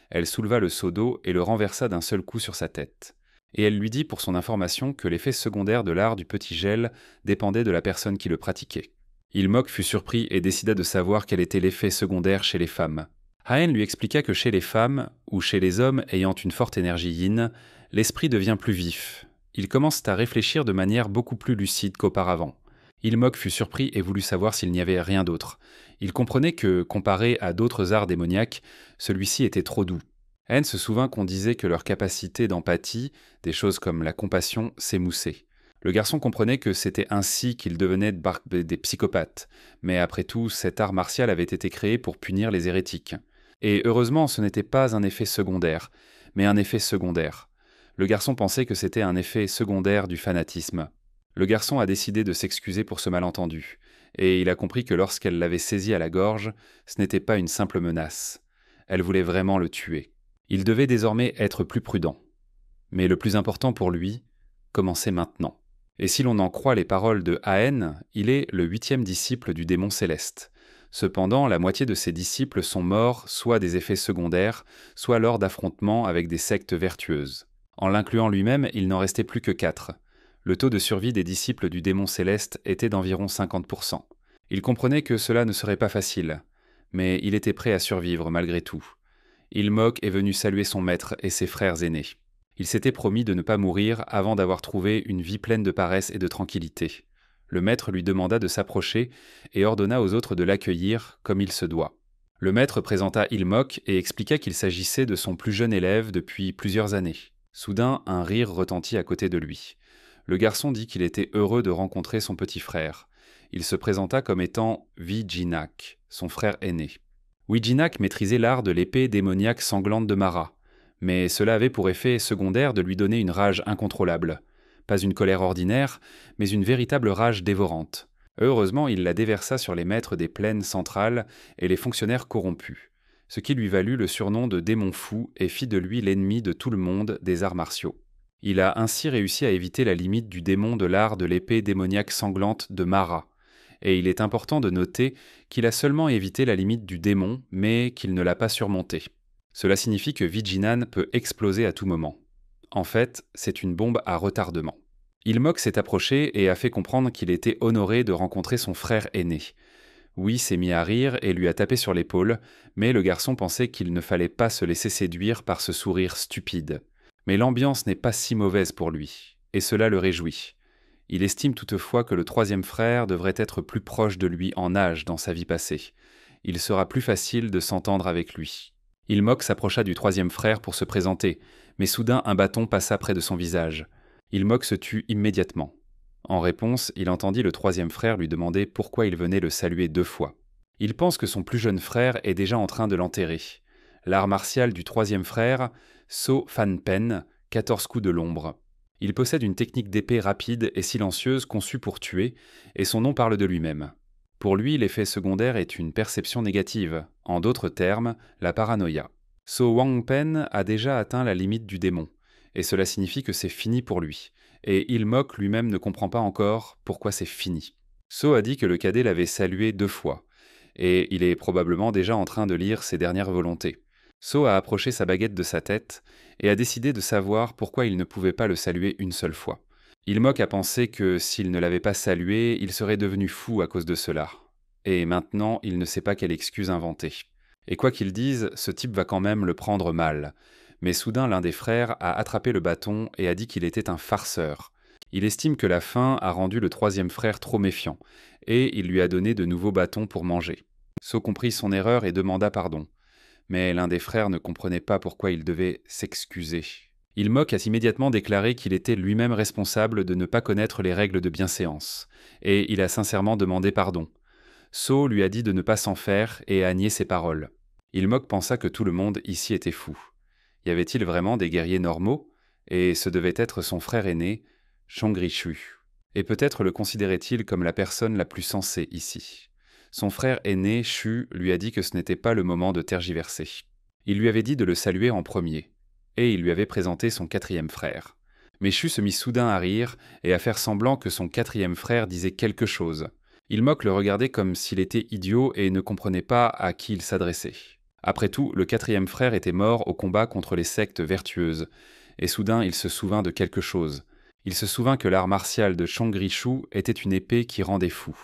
Elle souleva le seau d'eau et le renversa d'un seul coup sur sa tête. Et elle lui dit pour son information que l'effet secondaire de l'art du petit gel dépendait de la personne qui le pratiquait. Ilmok fut surpris et décida de savoir quel était l'effet secondaire chez les femmes. Haen lui expliqua que chez les femmes, ou chez les hommes ayant une forte énergie yin, l'esprit devient plus vif. Ils commencent à réfléchir de manière beaucoup plus lucide qu'auparavant. Ilmok fut surpris et voulut savoir s'il n'y avait rien d'autre. Il comprenait que, comparé à d'autres arts démoniaques, celui-ci était trop doux. Haen se souvint qu'on disait que leur capacité d'empathie, des choses comme la compassion, s'émoussait. Le garçon comprenait que c'était ainsi qu'ils devenaient des psychopathes, mais après tout, cet art martial avait été créé pour punir les hérétiques. Et heureusement, ce n'était pas un effet secondaire, mais un effet secondaire. Le garçon pensait que c'était un effet secondaire du fanatisme. Le garçon a décidé de s'excuser pour ce malentendu, et il a compris que lorsqu'elle l'avait saisi à la gorge, ce n'était pas une simple menace. Elle voulait vraiment le tuer. Il devait désormais être plus prudent. Mais le plus important pour lui, commençait maintenant. Et si l'on en croit les paroles de Haen, il est le 8e disciple du démon céleste. Cependant, la moitié de ses disciples sont morts soit des effets secondaires, soit lors d'affrontements avec des sectes vertueuses. En l'incluant lui-même, il n'en restait plus que 4. Le taux de survie des disciples du démon céleste était d'environ 50%. Il comprenait que cela ne serait pas facile, mais il était prêt à survivre malgré tout. Ilmok est venu saluer son maître et ses frères aînés. Il s'était promis de ne pas mourir avant d'avoir trouvé une vie pleine de paresse et de tranquillité. Le maître lui demanda de s'approcher et ordonna aux autres de l'accueillir comme il se doit. Le maître présenta Ilmok et expliqua qu'il s'agissait de son plus jeune élève depuis plusieurs années. Soudain, un rire retentit à côté de lui. Le garçon dit qu'il était heureux de rencontrer son petit frère. Il se présenta comme étant Vijinak, son frère aîné. Vijinak maîtrisait l'art de l'épée démoniaque sanglante de Mara, mais cela avait pour effet secondaire de lui donner une rage incontrôlable. Pas une colère ordinaire, mais une véritable rage dévorante. Heureusement, il la déversa sur les maîtres des plaines centrales et les fonctionnaires corrompus, ce qui lui valut le surnom de démon fou et fit de lui l'ennemi de tout le monde des arts martiaux. Il a ainsi réussi à éviter la limite du démon de l'art de l'épée démoniaque sanglante de Mara. Et il est important de noter qu'il a seulement évité la limite du démon, mais qu'il ne l'a pas surmontée. Cela signifie que Vijinan peut exploser à tout moment. En fait, c'est une bombe à retardement. Ilmok s'est approché et a fait comprendre qu'il était honoré de rencontrer son frère aîné. Oui s'est mis à rire et lui a tapé sur l'épaule, mais le garçon pensait qu'il ne fallait pas se laisser séduire par ce sourire stupide. Mais l'ambiance n'est pas si mauvaise pour lui, et cela le réjouit. Il estime toutefois que le troisième frère devrait être plus proche de lui en âge dans sa vie passée. Il sera plus facile de s'entendre avec lui. Ilmok s'approcha du troisième frère pour se présenter, mais soudain un bâton passa près de son visage. Ilmok se tut immédiatement. En réponse, il entendit le troisième frère lui demander pourquoi il venait le saluer 2 fois. Il pense que son plus jeune frère est déjà en train de l'enterrer. L'art martial du troisième frère, So Fan Pen, 14 coups de l'ombre. Il possède une technique d'épée rapide et silencieuse conçue pour tuer, et son nom parle de lui-même. Pour lui, l'effet secondaire est une perception négative, en d'autres termes, la paranoïa. So Wang-pen a déjà atteint la limite du démon, et cela signifie que c'est fini pour lui, et Il-mok lui-même ne comprend pas encore pourquoi c'est fini. So a dit que le cadet l'avait salué 2 fois, et il est probablement déjà en train de lire ses dernières volontés. So a approché sa baguette de sa tête, et a décidé de savoir pourquoi il ne pouvait pas le saluer une seule fois. Il-mok a pensé que s'il ne l'avait pas salué, il serait devenu fou à cause de cela. Et maintenant, il ne sait pas quelle excuse inventer. Et quoi qu'il dise, ce type va quand même le prendre mal. Mais soudain, l'un des frères a attrapé le bâton et a dit qu'il était un farceur. Il estime que la faim a rendu le 3e frère trop méfiant, et il lui a donné de nouveaux bâtons pour manger. So comprit son erreur et demanda pardon. Mais l'un des frères ne comprenait pas pourquoi il devait s'excuser. Il-mok a immédiatement déclaré qu'il était lui-même responsable de ne pas connaître les règles de bienséance, et il a sincèrement demandé pardon. So lui a dit de ne pas s'en faire et a nié ses paroles. Il-mok pensa que tout le monde ici était fou. Y avait-il vraiment des guerriers normaux? Et ce devait être son frère aîné, Chongri-shu. Et peut-être le considérait-il comme la personne la plus sensée ici. Son frère aîné, Shu, lui a dit que ce n'était pas le moment de tergiverser. Il lui avait dit de le saluer en premier, et il lui avait présenté son 4e frère. Mais Shu se mit soudain à rire et à faire semblant que son 4e frère disait quelque chose. Il-mok le regardait comme s'il était idiot et ne comprenait pas à qui il s'adressait. Après tout, le 4e frère était mort au combat contre les sectes vertueuses, et soudain il se souvint de quelque chose. Il se souvint que l'art martial de Chongri-shu était une épée qui rendait fou.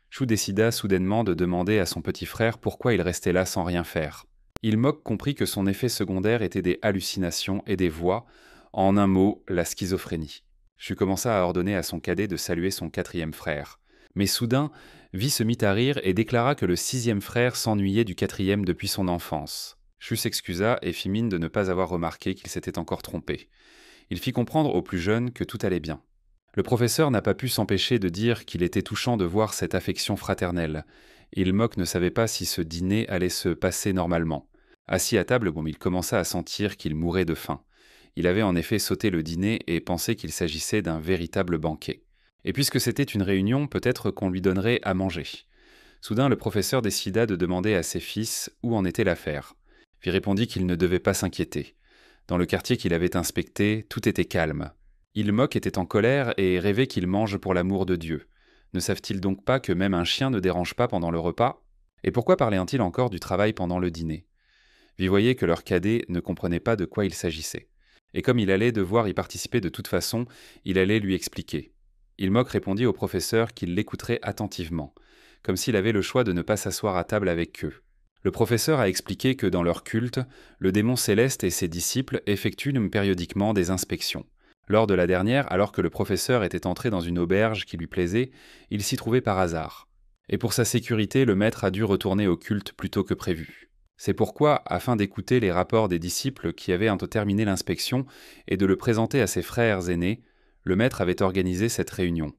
Shu décida soudainement de demander à son petit frère pourquoi il restait là sans rien faire. Il-mok comprit que son effet secondaire était des hallucinations et des voix, en un mot, la schizophrénie. Shu commença à ordonner à son cadet de saluer son 4e frère. Mais soudain, Vi se mit à rire et déclara que le 6e frère s'ennuyait du 4e depuis son enfance. Shu s'excusa et fit mine de ne pas avoir remarqué qu'il s'était encore trompé. Il fit comprendre au plus jeune que tout allait bien. Le professeur n'a pas pu s'empêcher de dire qu'il était touchant de voir cette affection fraternelle. Il-mok ne savait pas si ce dîner allait se passer normalement. Assis à table, il commença à sentir qu'il mourait de faim. Il avait en effet sauté le dîner et pensait qu'il s'agissait d'un véritable banquet. Et puisque c'était une réunion, peut-être qu'on lui donnerait à manger. Soudain, le professeur décida de demander à ses fils où en était l'affaire. Vi répondit qu'il ne devait pas s'inquiéter. Dans le quartier qu'il avait inspecté, tout était calme. Il-mok était en colère et rêvait qu'il mange pour l'amour de Dieu. Ne savent-ils donc pas que même un chien ne dérange pas pendant le repas? Et pourquoi parlaient-ils encore du travail pendant le dîner? Vi voyait que leur cadet ne comprenait pas de quoi il s'agissait. Et comme il allait devoir y participer de toute façon, il allait lui expliquer. Il-mok répondit au professeur qu'il l'écouterait attentivement, comme s'il avait le choix de ne pas s'asseoir à table avec eux. Le professeur a expliqué que dans leur culte, le démon céleste et ses disciples effectuent périodiquement des inspections. Lors de la dernière, alors que le professeur était entré dans une auberge qui lui plaisait, il s'y trouvait par hasard. Et pour sa sécurité, le maître a dû retourner au culte plus tôt que prévu. C'est pourquoi, afin d'écouter les rapports des disciples qui avaient terminé l'inspection et de le présenter à ses frères aînés, le maître avait organisé cette réunion.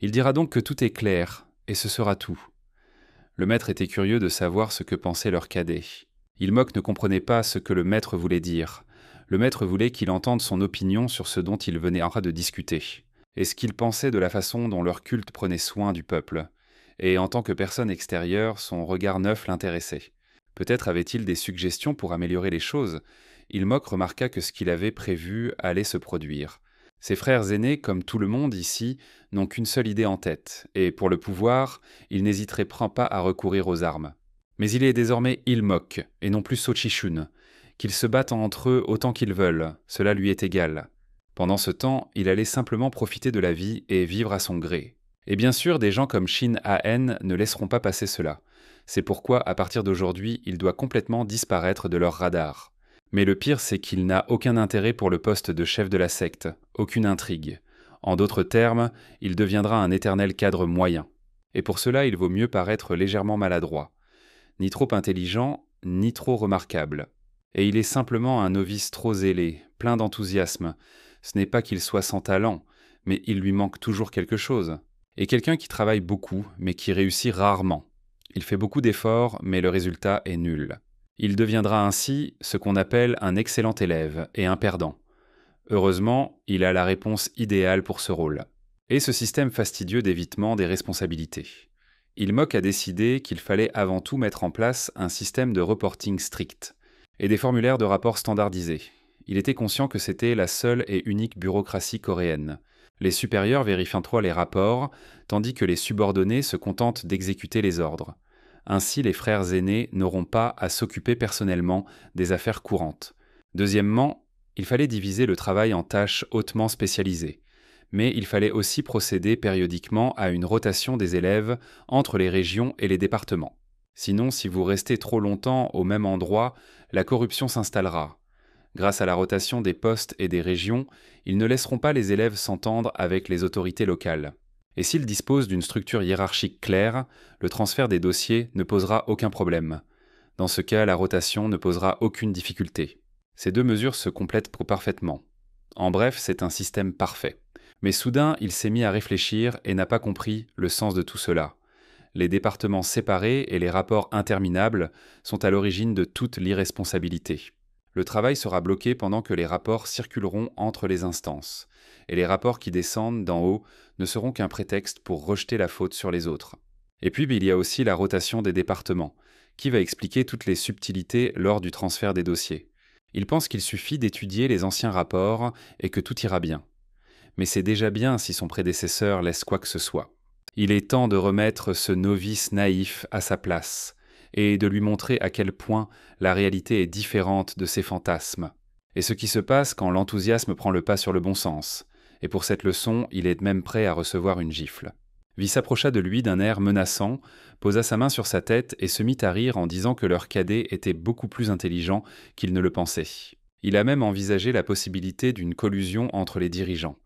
Il dira donc que tout est clair, et ce sera tout. Le maître était curieux de savoir ce que pensait leur cadet. Il-mok ne comprenait pas ce que le maître voulait dire. Le maître voulait qu'il entende son opinion sur ce dont il venait de discuter, et ce qu'il pensait de la façon dont leur culte prenait soin du peuple. Et en tant que personne extérieure, son regard neuf l'intéressait. Peut-être avait-il des suggestions pour améliorer les choses. Il-mok remarqua que ce qu'il avait prévu allait se produire. Ses frères aînés, comme tout le monde ici, n'ont qu'une seule idée en tête, et pour le pouvoir, ils n'hésiteraient pas à recourir aux armes. Mais il est désormais Il-mok, et non plus So-chi-shun. Qu'ils se battent entre eux autant qu'ils veulent, cela lui est égal. Pendant ce temps, il allait simplement profiter de la vie et vivre à son gré. Et bien sûr, des gens comme Shin Ha-en ne laisseront pas passer cela. C'est pourquoi, à partir d'aujourd'hui, il doit complètement disparaître de leur radar. Mais le pire, c'est qu'il n'a aucun intérêt pour le poste de chef de la secte, aucune intrigue. En d'autres termes, il deviendra un éternel cadre moyen. Et pour cela, il vaut mieux paraître légèrement maladroit. Ni trop intelligent, ni trop remarquable. Et il est simplement un novice trop zélé, plein d'enthousiasme. Ce n'est pas qu'il soit sans talent, mais il lui manque toujours quelque chose. Et quelqu'un qui travaille beaucoup, mais qui réussit rarement. Il fait beaucoup d'efforts, mais le résultat est nul. Il deviendra ainsi ce qu'on appelle un excellent élève et un perdant. Heureusement, il a la réponse idéale pour ce rôle. Et ce système fastidieux d'évitement des responsabilités. Ilmok a décidé qu'il fallait avant tout mettre en place un système de reporting strict et des formulaires de rapport standardisés. Il était conscient que c'était la seule et unique bureaucratie coréenne. Les supérieurs vérifient en toi les rapports, tandis que les subordonnés se contentent d'exécuter les ordres. Ainsi, les frères aînés n'auront pas à s'occuper personnellement des affaires courantes. Deuxièmement, il fallait diviser le travail en tâches hautement spécialisées. Mais il fallait aussi procéder périodiquement à une rotation des élèves entre les régions et les départements. Sinon, si vous restez trop longtemps au même endroit, la corruption s'installera. Grâce à la rotation des postes et des régions, ils ne laisseront pas les élèves s'entendre avec les autorités locales. Et s'ils disposent d'une structure hiérarchique claire, le transfert des dossiers ne posera aucun problème. Dans ce cas, la rotation ne posera aucune difficulté. Ces deux mesures se complètent parfaitement. En bref, c'est un système parfait. Mais soudain, il s'est mis à réfléchir et n'a pas compris le sens de tout cela. Les départements séparés et les rapports interminables sont à l'origine de toute l'irresponsabilité. Le travail sera bloqué pendant que les rapports circuleront entre les instances, et les rapports qui descendent d'en haut ne seront qu'un prétexte pour rejeter la faute sur les autres. Et puis il y a aussi la rotation des départements, qui va expliquer toutes les subtilités lors du transfert des dossiers. Il pense qu'il suffit d'étudier les anciens rapports et que tout ira bien. Mais c'est déjà bien si son prédécesseur laisse quoi que ce soit. Il est temps de remettre ce novice naïf à sa place, et de lui montrer à quel point la réalité est différente de ses fantasmes, et ce qui se passe quand l'enthousiasme prend le pas sur le bon sens, et pour cette leçon, il est même prêt à recevoir une gifle. Vi s'approcha de lui d'un air menaçant, posa sa main sur sa tête et se mit à rire en disant que leur cadet était beaucoup plus intelligent qu'il ne le pensait. Il a même envisagé la possibilité d'une collusion entre les dirigeants,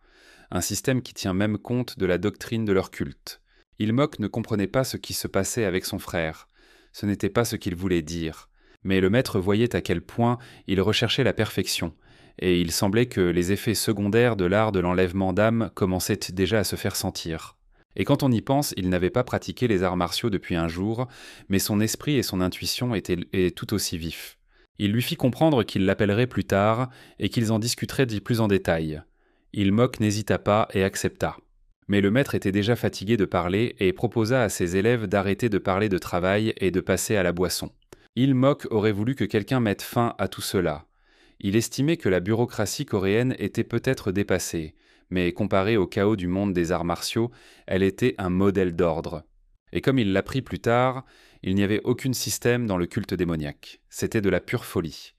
un système qui tient même compte de la doctrine de leur culte. Ilmok ne comprenait pas ce qui se passait avec son frère. Ce n'était pas ce qu'il voulait dire. Mais le maître voyait à quel point il recherchait la perfection, et il semblait que les effets secondaires de l'art de l'enlèvement d'âme commençaient déjà à se faire sentir. Et quand on y pense, il n'avait pas pratiqué les arts martiaux depuis un jour, mais son esprit et son intuition étaient tout aussi vifs. Il lui fit comprendre qu'il l'appellerait plus tard, et qu'ils en discuteraient plus en détail. Ilmok n'hésita pas et accepta. Mais le maître était déjà fatigué de parler et proposa à ses élèves d'arrêter de parler de travail et de passer à la boisson. Ilmok aurait voulu que quelqu'un mette fin à tout cela. Il estimait que la bureaucratie coréenne était peut-être dépassée, mais comparée au chaos du monde des arts martiaux, elle était un modèle d'ordre. Et comme il l'apprit plus tard, il n'y avait aucun système dans le culte démoniaque. C'était de la pure folie.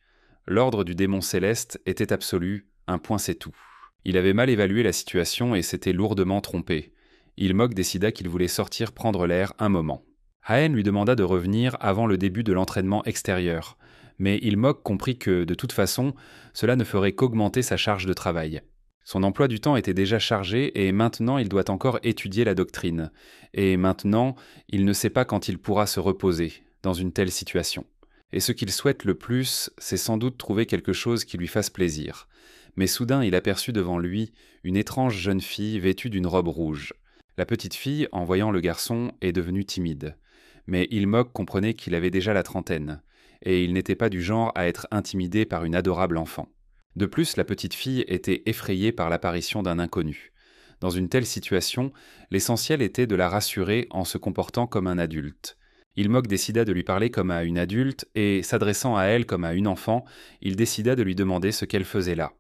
L'ordre du démon céleste était absolu, un point c'est tout. Il avait mal évalué la situation et s'était lourdement trompé. Ilmok décida qu'il voulait sortir prendre l'air un moment. Haen lui demanda de revenir avant le début de l'entraînement extérieur, mais Ilmok comprit que, de toute façon, cela ne ferait qu'augmenter sa charge de travail. Son emploi du temps était déjà chargé et maintenant il doit encore étudier la doctrine. Et maintenant, il ne sait pas quand il pourra se reposer dans une telle situation. Et ce qu'il souhaite le plus, c'est sans doute trouver quelque chose qui lui fasse plaisir. Mais soudain il aperçut devant lui une étrange jeune fille vêtue d'une robe rouge. La petite fille, en voyant le garçon, est devenue timide. Mais Ilmok comprenait qu'il avait déjà la trentaine, et il n'était pas du genre à être intimidé par une adorable enfant. De plus, la petite fille était effrayée par l'apparition d'un inconnu. Dans une telle situation, l'essentiel était de la rassurer en se comportant comme un adulte. Ilmok décida de lui parler comme à une adulte, et, s'adressant à elle comme à une enfant, il décida de lui demander ce qu'elle faisait là.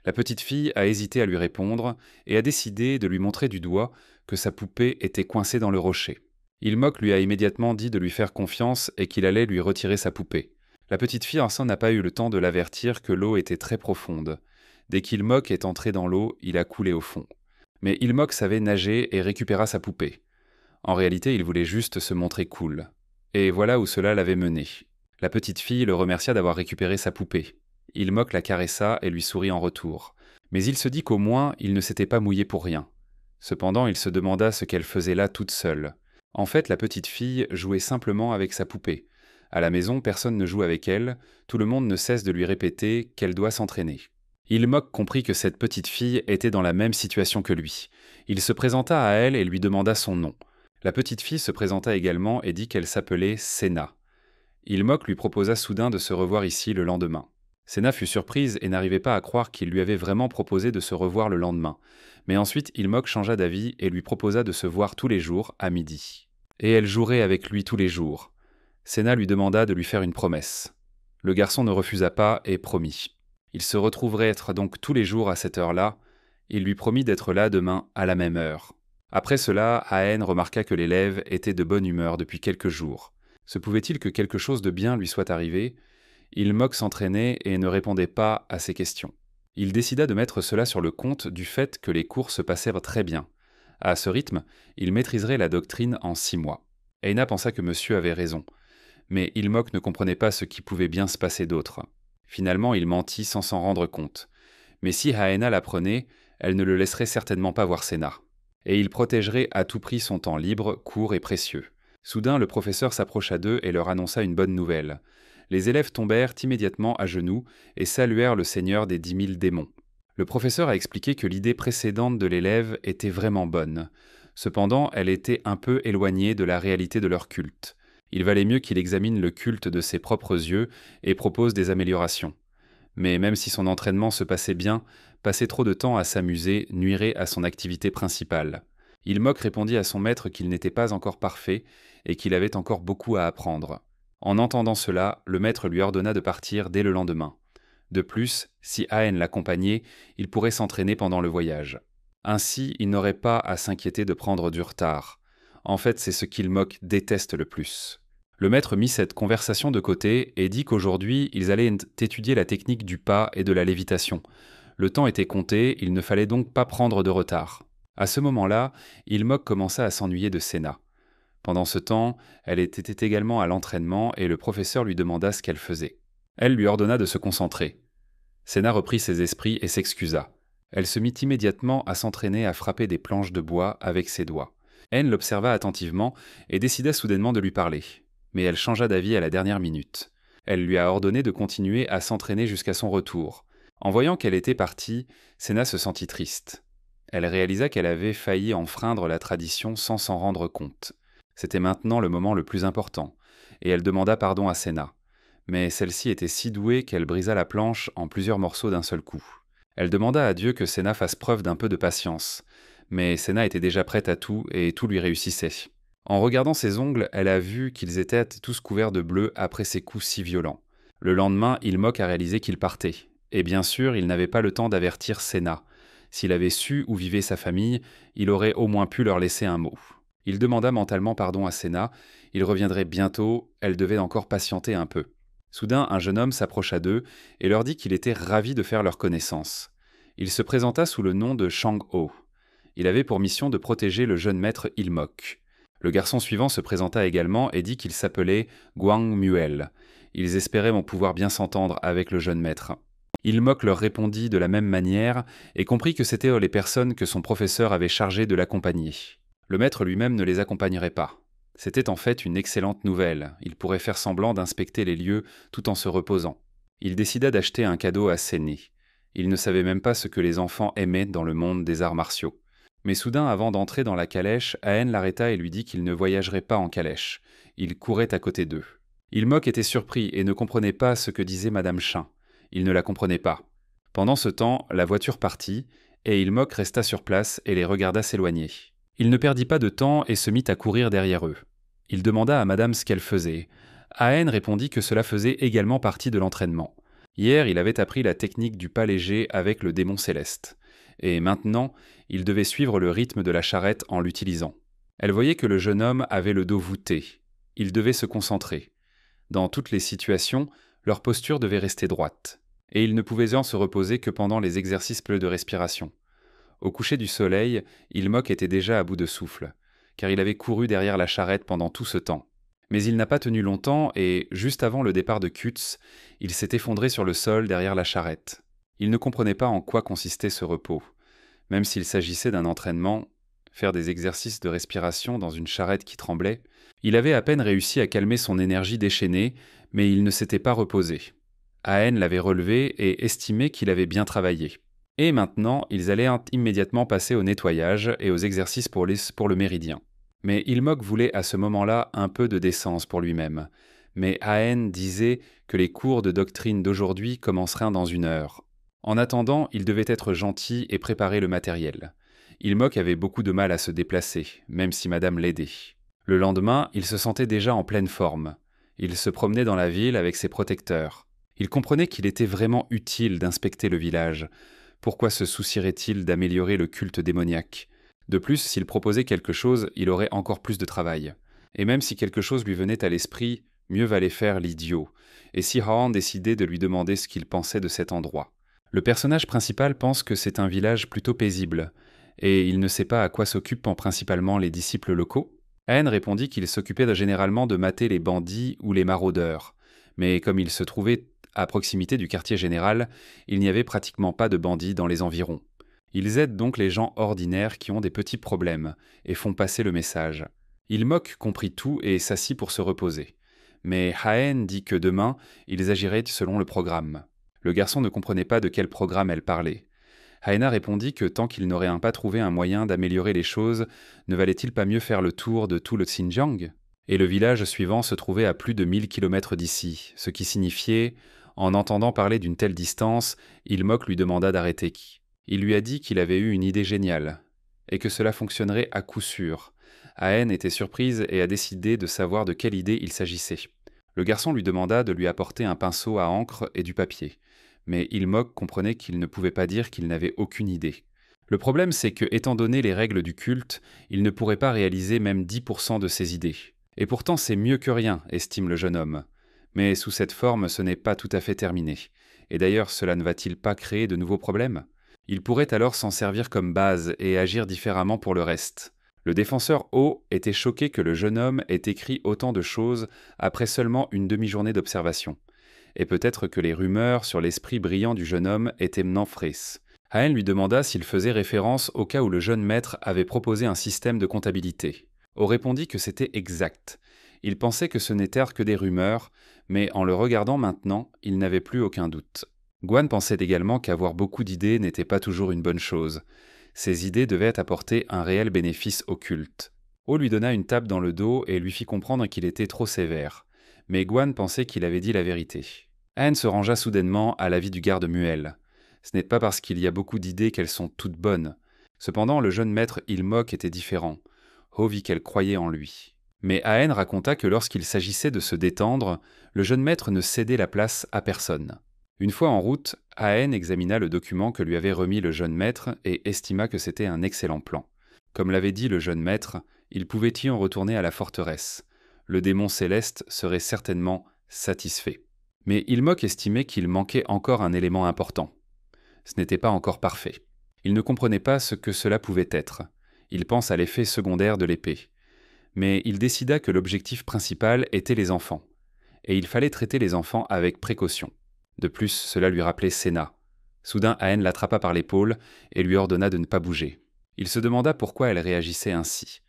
La petite fille a hésité à lui répondre et a décidé de lui montrer du doigt que sa poupée était coincée dans le rocher. Ilmok lui a immédiatement dit de lui faire confiance et qu'il allait lui retirer sa poupée. La petite fille en n'a pas eu le temps de l'avertir que l'eau était très profonde. Dès qu'Ilmok est entré dans l'eau, il a coulé au fond. Mais Ilmok savait nager et récupéra sa poupée. En réalité, il voulait juste se montrer cool. Et voilà où cela l'avait mené. La petite fille le remercia d'avoir récupéré sa poupée. Ilmok la caressa et lui sourit en retour. Mais il se dit qu'au moins, il ne s'était pas mouillé pour rien. Cependant, il se demanda ce qu'elle faisait là toute seule. En fait, la petite fille jouait simplement avec sa poupée. À la maison, personne ne joue avec elle, tout le monde ne cesse de lui répéter qu'elle doit s'entraîner. Ilmok comprit que cette petite fille était dans la même situation que lui. Il se présenta à elle et lui demanda son nom. La petite fille se présenta également et dit qu'elle s'appelait Sena. Ilmok lui proposa soudain de se revoir ici le lendemain. Sena fut surprise et n'arrivait pas à croire qu'il lui avait vraiment proposé de se revoir le lendemain. Mais ensuite, Ilmok changea d'avis et lui proposa de se voir tous les jours à midi. et elle jouerait avec lui tous les jours. Senna lui demanda de lui faire une promesse. Le garçon ne refusa pas et promit. Il se retrouverait être donc tous les jours à cette heure-là. Il lui promit d'être là demain à la même heure. Après cela, Haen remarqua que l'élève était de bonne humeur depuis quelques jours. Se pouvait-il que quelque chose de bien lui soit arrivé ? Ilmok s'entraînait et ne répondait pas à ses questions. Il décida de mettre cela sur le compte du fait que les cours se passèrent très bien. À ce rythme, il maîtriserait la doctrine en 6 mois. Eina pensa que monsieur avait raison. Mais Ilmok ne comprenait pas ce qui pouvait bien se passer d'autre. Finalement, il mentit sans s'en rendre compte. Mais si Haena l'apprenait, elle ne le laisserait certainement pas voir Senna. Et il protégerait à tout prix son temps libre, court et précieux. Soudain, le professeur s'approcha d'eux et leur annonça une bonne nouvelle. Les élèves tombèrent immédiatement à genoux et saluèrent le seigneur des 10 000 démons. Le professeur a expliqué que l'idée précédente de l'élève était vraiment bonne. Cependant, elle était un peu éloignée de la réalité de leur culte. Il valait mieux qu'il examine le culte de ses propres yeux et propose des améliorations. Mais même si son entraînement se passait bien, passer trop de temps à s'amuser nuirait à son activité principale. Ilmok répondit à son maître qu'il n'était pas encore parfait et qu'il avait encore beaucoup à apprendre. En entendant cela, le maître lui ordonna de partir dès le lendemain. De plus, si Haen l'accompagnait, il pourrait s'entraîner pendant le voyage. Ainsi, il n'aurait pas à s'inquiéter de prendre du retard. En fait, c'est ce qu'Ilmok déteste le plus. Le maître mit cette conversation de côté et dit qu'aujourd'hui, ils allaient étudier la technique du pas et de la lévitation. Le temps était compté, il ne fallait donc pas prendre de retard. À ce moment-là, Ilmok commença à s'ennuyer de Senna. Pendant ce temps, elle était également à l'entraînement et le professeur lui demanda ce qu'elle faisait. Elle lui ordonna de se concentrer. Senna reprit ses esprits et s'excusa. Elle se mit immédiatement à s'entraîner à frapper des planches de bois avec ses doigts. Haen l'observa attentivement et décida soudainement de lui parler. Mais elle changea d'avis à la dernière minute. Elle lui a ordonné de continuer à s'entraîner jusqu'à son retour. En voyant qu'elle était partie, Senna se sentit triste. Elle réalisa qu'elle avait failli enfreindre la tradition sans s'en rendre compte. C'était maintenant le moment le plus important, et elle demanda pardon à Senna. Mais celle-ci était si douée qu'elle brisa la planche en plusieurs morceaux d'un seul coup. Elle demanda à Dieu que Senna fasse preuve d'un peu de patience, mais Senna était déjà prête à tout et tout lui réussissait. En regardant ses ongles, elle a vu qu'ils étaient tous couverts de bleu après ces coups si violents. Le lendemain, Ilmok a réalisé qu'il partait. Et bien sûr, il n'avait pas le temps d'avertir Senna. S'il avait su où vivait sa famille, il aurait au moins pu leur laisser un mot. Il demanda mentalement pardon à Senna. Il reviendrait bientôt, elle devait encore patienter un peu. Soudain, un jeune homme s'approcha d'eux et leur dit qu'il était ravi de faire leur connaissance. Il se présenta sous le nom de Chang-ho. Il avait pour mission de protéger le jeune maître Ilmok. Le garçon suivant se présenta également et dit qu'il s'appelait Guang Muel. Ils espéraient pouvoir bien s'entendre avec le jeune maître. Ilmok leur répondit de la même manière et comprit que c'étaient les personnes que son professeur avait chargées de l'accompagner. Le maître lui-même ne les accompagnerait pas. C'était en fait une excellente nouvelle. Il pourrait faire semblant d'inspecter les lieux tout en se reposant. Il décida d'acheter un cadeau à Séné. Il ne savait même pas ce que les enfants aimaient dans le monde des arts martiaux. Mais soudain, avant d'entrer dans la calèche, Haen l'arrêta et lui dit qu'il ne voyagerait pas en calèche. Il courait à côté d'eux. Ilmok était surpris et ne comprenait pas ce que disait Madame Chin. Il ne la comprenait pas. Pendant ce temps, la voiture partit, et Ilmok resta sur place et les regarda s'éloigner. Il ne perdit pas de temps et se mit à courir derrière eux. Il demanda à Madame ce qu'elle faisait. Haen répondit que cela faisait également partie de l'entraînement. Hier, il avait appris la technique du pas léger avec le démon céleste. Et maintenant, il devait suivre le rythme de la charrette en l'utilisant. Elle voyait que le jeune homme avait le dos voûté. Il devait se concentrer. Dans toutes les situations, leur posture devait rester droite. Et il ne pouvait en se reposer que pendant les exercices de respiration. Au coucher du soleil, Ilmok était déjà à bout de souffle, car il avait couru derrière la charrette pendant tout ce temps. Mais il n'a pas tenu longtemps et, juste avant le départ de Kutz, il s'est effondré sur le sol derrière la charrette. Il ne comprenait pas en quoi consistait ce repos. Même s'il s'agissait d'un entraînement, faire des exercices de respiration dans une charrette qui tremblait, il avait à peine réussi à calmer son énergie déchaînée, mais il ne s'était pas reposé. Haen l'avait relevé et estimait qu'il avait bien travaillé. Et maintenant, ils allaient immédiatement passer au nettoyage et aux exercices pour le méridien. Mais Ilmok voulait à ce moment-là un peu de décence pour lui-même. Mais Haen disait que les cours de doctrine d'aujourd'hui commenceraient dans 1 heure. En attendant, il devait être gentil et préparer le matériel. Ilmok avait beaucoup de mal à se déplacer, même si Madame l'aidait. Le lendemain, il se sentait déjà en pleine forme. Il se promenait dans la ville avec ses protecteurs. Il comprenait qu'il était vraiment utile d'inspecter le village. Pourquoi se soucierait-il d'améliorer le culte démoniaque? De plus, s'il proposait quelque chose, il aurait encore plus de travail. Et même si quelque chose lui venait à l'esprit, mieux valait faire l'idiot. Et si Hahn décidait de lui demander ce qu'il pensait de cet endroit? Le personnage principal pense que c'est un village plutôt paisible, et il ne sait pas à quoi s'occupent principalement les disciples locaux. Hahn répondit qu'il s'occupait généralement de mater les bandits ou les maraudeurs, mais comme il se trouvait à proximité du quartier général, il n'y avait pratiquement pas de bandits dans les environs. Ils aident donc les gens ordinaires qui ont des petits problèmes et font passer le message. Ilmok comprit tout et s'assit pour se reposer. Mais Hahn dit que demain, ils agiraient selon le programme. Le garçon ne comprenait pas de quel programme elle parlait. Haena répondit que tant qu'il n'aurait pas trouvé un moyen d'améliorer les choses, ne valait-il pas mieux faire le tour de tout le Xinjiang? Et le village suivant se trouvait à plus de 1000 kilomètres d'ici, ce qui signifiait, en entendant parler d'une telle distance, Ilmok lui demanda d'arrêter. Il lui a dit qu'il avait eu une idée géniale, et que cela fonctionnerait à coup sûr. Haen était surprise et a décidé de savoir de quelle idée il s'agissait. Le garçon lui demanda de lui apporter un pinceau à encre et du papier. Mais Ilmok comprenait qu'il ne pouvait pas dire qu'il n'avait aucune idée. Le problème, c'est que, étant donné les règles du culte, il ne pourrait pas réaliser même 10% de ses idées. Et pourtant, c'est mieux que rien, estime le jeune homme. Mais sous cette forme, ce n'est pas tout à fait terminé. Et d'ailleurs, cela ne va-t-il pas créer de nouveaux problèmes? Il pourrait alors s'en servir comme base et agir différemment pour le reste. Le défenseur O était choqué que le jeune homme ait écrit autant de choses après seulement une demi-journée d'observation. Et peut-être que les rumeurs sur l'esprit brillant du jeune homme étaient menfrées. Haen lui demanda s'il faisait référence au cas où le jeune maître avait proposé un système de comptabilité. O répondit que c'était exact. Il pensait que ce n'étaient que des rumeurs, mais en le regardant maintenant, il n'avait plus aucun doute. Guan pensait également qu'avoir beaucoup d'idées n'était pas toujours une bonne chose. Ces idées devaient apporter un réel bénéfice au culte. O lui donna une tape dans le dos et lui fit comprendre qu'il était trop sévère. Mais Guan pensait qu'il avait dit la vérité. Haen se rangea soudainement à l'avis du garde muel. Ce n'est pas parce qu'il y a beaucoup d'idées qu'elles sont toutes bonnes. Cependant, le jeune maître Ilmok était différent. Ho vit qu'elle croyait en lui. Mais Haen raconta que lorsqu'il s'agissait de se détendre, le jeune maître ne cédait la place à personne. Une fois en route, Haen examina le document que lui avait remis le jeune maître et estima que c'était un excellent plan. Comme l'avait dit le jeune maître, il pouvait y en retourner à la forteresse. Le démon céleste serait certainement satisfait. Mais Ilmok estimait qu'il manquait encore un élément important. Ce n'était pas encore parfait. Il ne comprenait pas ce que cela pouvait être. Il pense à l'effet secondaire de l'épée. Mais il décida que l'objectif principal était les enfants. Et il fallait traiter les enfants avec précaution. De plus, cela lui rappelait Senna. Soudain, Haen l'attrapa par l'épaule et lui ordonna de ne pas bouger. Il se demanda pourquoi elle réagissait ainsi.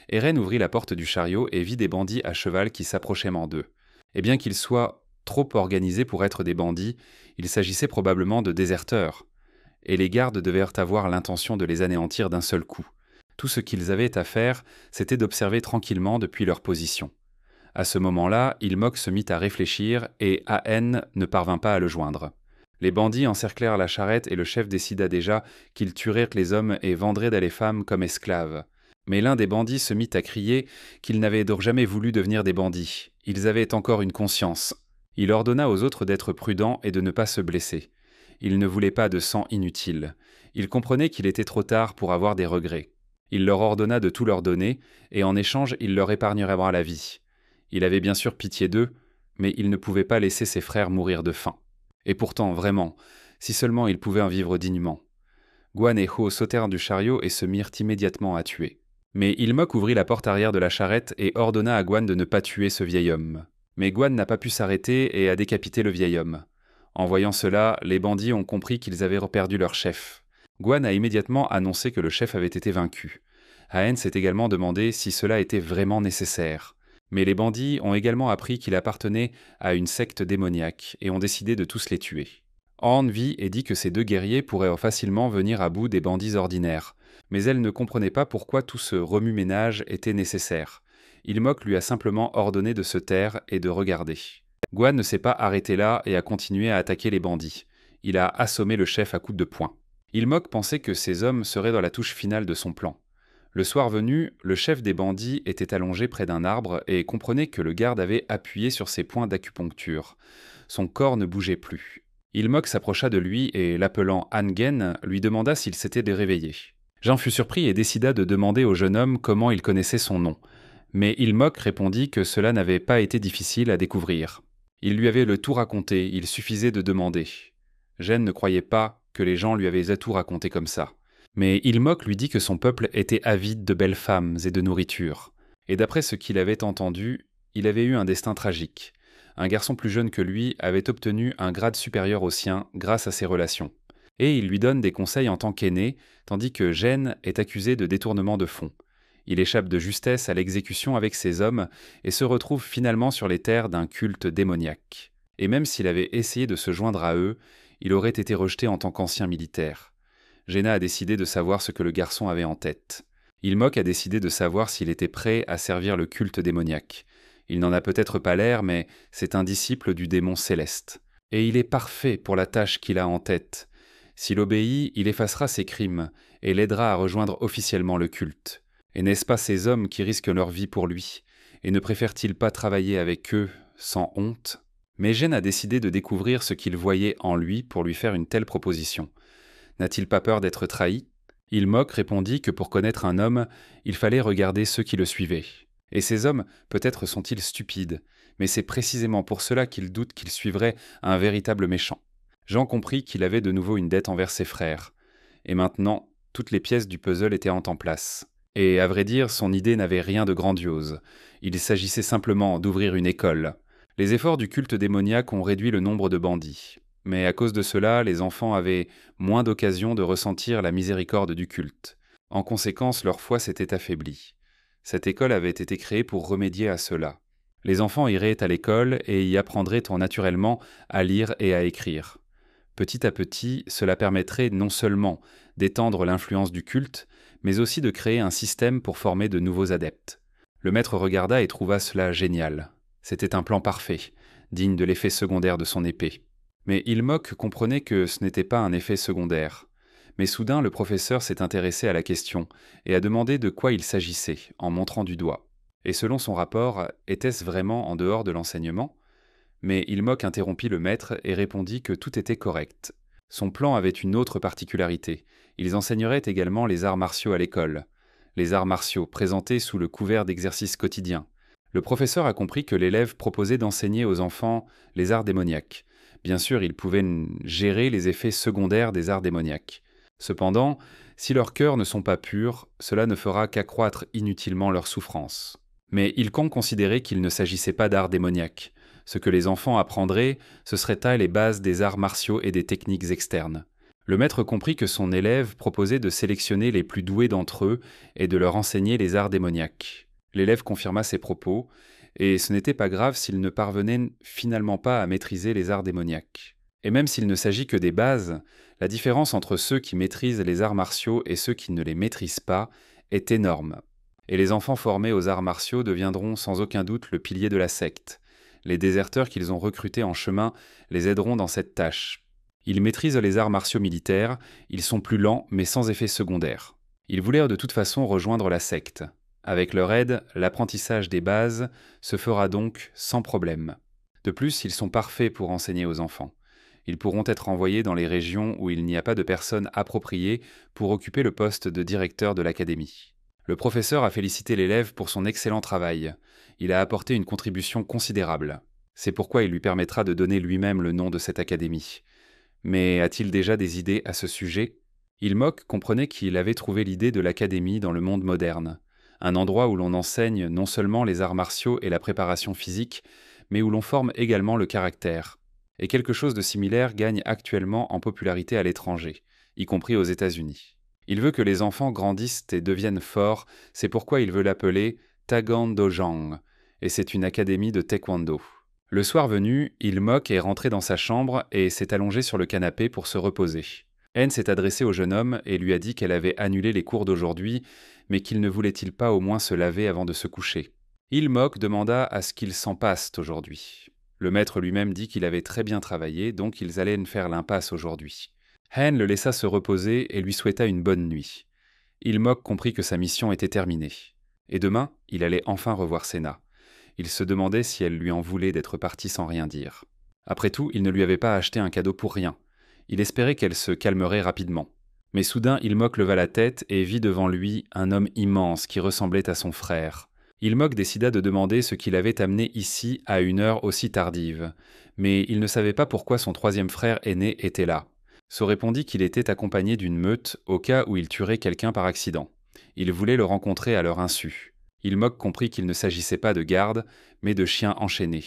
Eren ouvrit la porte du chariot et vit des bandits à cheval qui s'approchaient d'eux. Et bien qu'ils soient trop organisés pour être des bandits, il s'agissait probablement de déserteurs. Et les gardes devaient avoir l'intention de les anéantir d'un seul coup. Tout ce qu'ils avaient à faire, c'était d'observer tranquillement depuis leur position. À ce moment-là, Ilmok se mit à réfléchir et Haen ne parvint pas à le joindre. Les bandits encerclèrent la charrette et le chef décida déjà qu'ils tueraient les hommes et vendraient les femmes comme esclaves. Mais l'un des bandits se mit à crier qu'ils n'avaient donc jamais voulu devenir des bandits. Ils avaient encore une conscience. Il ordonna aux autres d'être prudents et de ne pas se blesser. Il ne voulait pas de sang inutile. Il comprenait qu'il était trop tard pour avoir des regrets. Il leur ordonna de tout leur donner, et en échange, il leur épargnerait la vie. Il avait bien sûr pitié d'eux, mais il ne pouvait pas laisser ses frères mourir de faim. Et pourtant, vraiment, si seulement ils pouvaient en vivre dignement. Guan et Ho sautèrent du chariot et se mirent immédiatement à tuer. Mais Ilmok ouvrit la porte arrière de la charrette et ordonna à Guan de ne pas tuer ce vieil homme. Mais Guan n'a pas pu s'arrêter et a décapité le vieil homme. En voyant cela, les bandits ont compris qu'ils avaient perdu leur chef. Guan a immédiatement annoncé que le chef avait été vaincu. Haen s'est également demandé si cela était vraiment nécessaire. Mais les bandits ont également appris qu'il appartenait à une secte démoniaque et ont décidé de tous les tuer. Horn vit et dit que ces deux guerriers pourraient facilement venir à bout des bandits ordinaires, mais elle ne comprenait pas pourquoi tout ce remue-ménage était nécessaire. Ilmok lui a simplement ordonné de se taire et de regarder. Guan ne s'est pas arrêté là et a continué à attaquer les bandits. Il a assommé le chef à coups de poing. Ilmok pensait que ces hommes seraient dans la touche finale de son plan. Le soir venu, le chef des bandits était allongé près d'un arbre et comprenait que le garde avait appuyé sur ses points d'acupuncture. Son corps ne bougeait plus. Ilmok s'approcha de lui et, l'appelant Hangen, lui demanda s'il s'était réveillé. Jean fut surpris et décida de demander au jeune homme comment il connaissait son nom. Mais Ilmok répondit que cela n'avait pas été difficile à découvrir. Il lui avait le tout raconté, il suffisait de demander. Gênes ne croyait pas que les gens lui avaient tout raconté comme ça. Mais Ilmok lui dit que son peuple était avide de belles femmes et de nourriture. Et d'après ce qu'il avait entendu, il avait eu un destin tragique. Un garçon plus jeune que lui avait obtenu un grade supérieur au sien grâce à ses relations. Et il lui donne des conseils en tant qu'aîné, tandis que Gênes est accusé de détournement de fonds. Il échappe de justesse à l'exécution avec ses hommes et se retrouve finalement sur les terres d'un culte démoniaque. Et même s'il avait essayé de se joindre à eux, il aurait été rejeté en tant qu'ancien militaire. Géna a décidé de savoir ce que le garçon avait en tête. Ilmok a décidé de savoir s'il était prêt à servir le culte démoniaque. Il n'en a peut-être pas l'air, mais c'est un disciple du démon céleste. Et il est parfait pour la tâche qu'il a en tête. S'il obéit, il effacera ses crimes et l'aidera à rejoindre officiellement le culte. Et n'est-ce pas ces hommes qui risquent leur vie pour lui? Et ne préfère-t-il pas travailler avec eux sans honte? Mais Gênes a décidé de découvrir ce qu'il voyait en lui pour lui faire une telle proposition. N'a-t-il pas peur d'être trahi? Ilmok répondit que pour connaître un homme, il fallait regarder ceux qui le suivaient. Et ces hommes, peut-être sont-ils stupides, mais c'est précisément pour cela qu'ils doutent qu'ils suivraient un véritable méchant. Jean comprit qu'il avait de nouveau une dette envers ses frères. Et maintenant, toutes les pièces du puzzle étaient en place. Et à vrai dire, son idée n'avait rien de grandiose. Il s'agissait simplement d'ouvrir une école. Les efforts du culte démoniaque ont réduit le nombre de bandits. Mais à cause de cela, les enfants avaient moins d'occasions de ressentir la miséricorde du culte. En conséquence, leur foi s'était affaiblie. Cette école avait été créée pour remédier à cela. Les enfants iraient à l'école et y apprendraient tout naturellement à lire et à écrire. Petit à petit, cela permettrait non seulement d'étendre l'influence du culte, mais aussi de créer un système pour former de nouveaux adeptes. Le maître regarda et trouva cela génial. C'était un plan parfait, digne de l'effet secondaire de son épée. Mais Ilmok comprenait que ce n'était pas un effet secondaire. Mais soudain, le professeur s'est intéressé à la question et a demandé de quoi il s'agissait, en montrant du doigt. Et selon son rapport, était-ce vraiment en dehors de l'enseignement? Mais Ilmok interrompit le maître et répondit que tout était correct. Son plan avait une autre particularité. Ils enseigneraient également les arts martiaux à l'école. Les arts martiaux, présentés sous le couvert d'exercices quotidiens. Le professeur a compris que l'élève proposait d'enseigner aux enfants les arts démoniaques. Bien sûr, ils pouvaient gérer les effets secondaires des arts démoniaques. Cependant, si leurs cœurs ne sont pas purs, cela ne fera qu'accroître inutilement leur souffrance. Mais Ilkong considérait qu'il ne s'agissait pas d'arts démoniaques. Ce que les enfants apprendraient, ce seraient là les bases des arts martiaux et des techniques externes. Le maître comprit que son élève proposait de sélectionner les plus doués d'entre eux et de leur enseigner les arts démoniaques. L'élève confirma ses propos, et ce n'était pas grave s'il ne parvenait finalement pas à maîtriser les arts démoniaques. Et même s'il ne s'agit que des bases, la différence entre ceux qui maîtrisent les arts martiaux et ceux qui ne les maîtrisent pas est énorme. Et les enfants formés aux arts martiaux deviendront sans aucun doute le pilier de la secte. Les déserteurs qu'ils ont recrutés en chemin les aideront dans cette tâche. Ils maîtrisent les arts martiaux militaires, ils sont plus lents mais sans effet secondaire. Ils voulaient de toute façon rejoindre la secte. Avec leur aide, l'apprentissage des bases se fera donc sans problème. De plus, ils sont parfaits pour enseigner aux enfants. Ils pourront être envoyés dans les régions où il n'y a pas de personnes appropriées pour occuper le poste de directeur de l'académie. Le professeur a félicité l'élève pour son excellent travail. Il a apporté une contribution considérable. C'est pourquoi il lui permettra de donner lui-même le nom de cette académie. Mais a-t-il déjà des idées à ce sujet? Ilmok comprenait qu'il avait trouvé l'idée de l'académie dans le monde moderne. Un endroit où l'on enseigne non seulement les arts martiaux et la préparation physique, mais où l'on forme également le caractère. Et quelque chose de similaire gagne actuellement en popularité à l'étranger, y compris aux États-Unis. Il veut que les enfants grandissent et deviennent forts, c'est pourquoi il veut l'appeler Tagan Dojang, et c'est une académie de taekwondo. Le soir venu, Ilmok est rentré dans sa chambre et s'est allongé sur le canapé pour se reposer. Anne s'est adressée au jeune homme et lui a dit qu'elle avait annulé les cours d'aujourd'hui, mais qu'il ne voulait-il pas au moins se laver avant de se coucher. Ilmok demanda à ce qu'ils s'en passent aujourd'hui. Le maître lui-même dit qu'il avait très bien travaillé, donc ils allaient faire l'impasse aujourd'hui. Han le laissa se reposer et lui souhaita une bonne nuit. Ilmok comprit que sa mission était terminée. Et demain, il allait enfin revoir Senna. Il se demandait si elle lui en voulait d'être partie sans rien dire. Après tout, il ne lui avait pas acheté un cadeau pour rien. Il espérait qu'elle se calmerait rapidement. Mais soudain, Ilmok leva la tête et vit devant lui un homme immense qui ressemblait à son frère. Ilmok décida de demander ce qui l'avait amené ici à une heure aussi tardive. Mais il ne savait pas pourquoi son troisième frère aîné était là. So répondit qu'il était accompagné d'une meute au cas où il tuerait quelqu'un par accident. Il voulait le rencontrer à leur insu. Ilmok comprit qu'il ne s'agissait pas de gardes, mais de chiens enchaînés.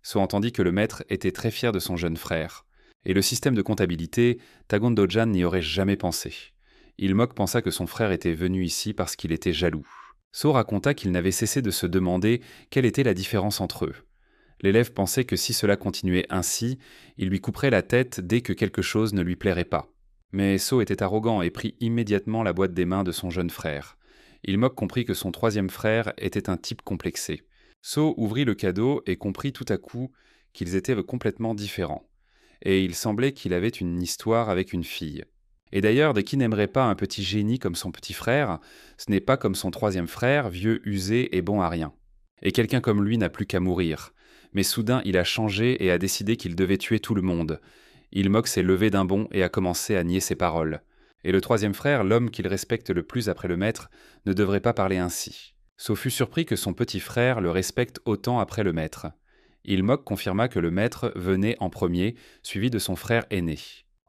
So entendit que le maître était très fier de son jeune frère. Et le système de comptabilité, Tagondojan n'y aurait jamais pensé. Ilmok pensa que son frère était venu ici parce qu'il était jaloux. So raconta qu'il n'avait cessé de se demander quelle était la différence entre eux. L'élève pensait que si cela continuait ainsi, il lui couperait la tête dès que quelque chose ne lui plairait pas. Mais So était arrogant et prit immédiatement la boîte des mains de son jeune frère. Ilmok comprit que son troisième frère était un type complexé. So ouvrit le cadeau et comprit tout à coup qu'ils étaient complètement différents. Et il semblait qu'il avait une histoire avec une fille. Et d'ailleurs, de qui n'aimerait pas un petit génie comme son petit frère, ce n'est pas comme son troisième frère, vieux, usé et bon à rien. Et quelqu'un comme lui n'a plus qu'à mourir. Mais soudain, il a changé et a décidé qu'il devait tuer tout le monde. Ilmok s'est levé d'un bond et a commencé à nier ses paroles. Et le troisième frère, l'homme qu'il respecte le plus après le maître, ne devrait pas parler ainsi. So fut surpris que son petit frère le respecte autant après le maître. Ilmok confirma que le maître venait en premier, suivi de son frère aîné.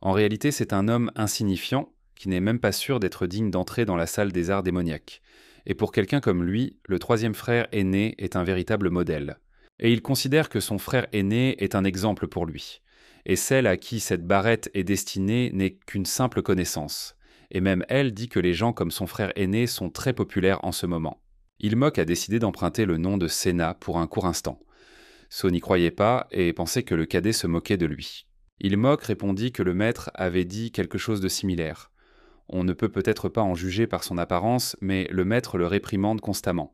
En réalité, c'est un homme insignifiant, qui n'est même pas sûr d'être digne d'entrer dans la salle des arts démoniaques. Et pour quelqu'un comme lui, le troisième frère aîné est un véritable modèle. Et il considère que son frère aîné est un exemple pour lui. Et celle à qui cette barrette est destinée n'est qu'une simple connaissance. Et même elle dit que les gens comme son frère aîné sont très populaires en ce moment. Ilmok a décidé d'emprunter le nom de Senna pour un court instant. So n'y croyait pas et pensait que le cadet se moquait de lui. Ilmok répondit que le maître avait dit quelque chose de similaire. On ne peut peut-être pas en juger par son apparence, mais le maître le réprimande constamment.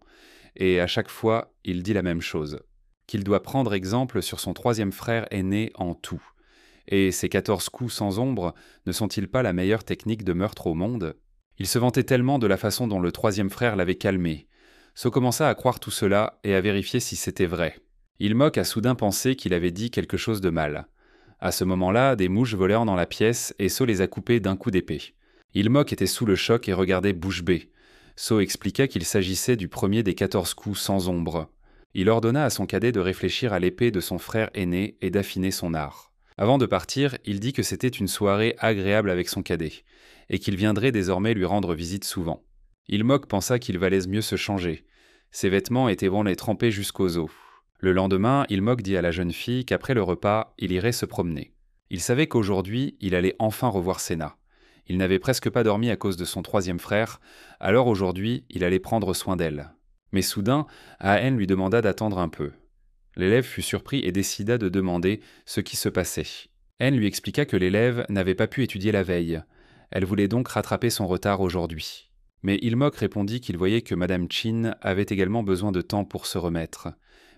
Et à chaque fois, il dit la même chose. Qu'il doit prendre exemple sur son troisième frère aîné en tout. Et ces 14 coups sans ombre ne sont-ils pas la meilleure technique de meurtre au monde? Il se vantait tellement de la façon dont le troisième frère l'avait calmé. So commença à croire tout cela et à vérifier si c'était vrai. Ilmok a soudain pensé qu'il avait dit quelque chose de mal. À ce moment-là, des mouches volèrent dans la pièce et So les a coupées d'un coup d'épée. Ilmok était sous le choc et regardait bouche bée. So expliqua qu'il s'agissait du premier des 14 coups sans ombre. Il ordonna à son cadet de réfléchir à l'épée de son frère aîné et d'affiner son art. Avant de partir, il dit que c'était une soirée agréable avec son cadet, et qu'il viendrait désormais lui rendre visite souvent. Ilmok pensa qu'il valait mieux se changer. Ses vêtements étaient bons les tremper jusqu'aux os. Le lendemain, Ilmok dit à la jeune fille qu'après le repas, il irait se promener. Il savait qu'aujourd'hui, il allait enfin revoir Senna. Il n'avait presque pas dormi à cause de son troisième frère, alors aujourd'hui, il allait prendre soin d'elle. Mais soudain, Aen lui demanda d'attendre un peu. L'élève fut surpris et décida de demander ce qui se passait. Aen lui expliqua que l'élève n'avait pas pu étudier la veille. Elle voulait donc rattraper son retard aujourd'hui. Mais Ilmok répondit qu'il voyait que Madame Chin avait également besoin de temps pour se remettre.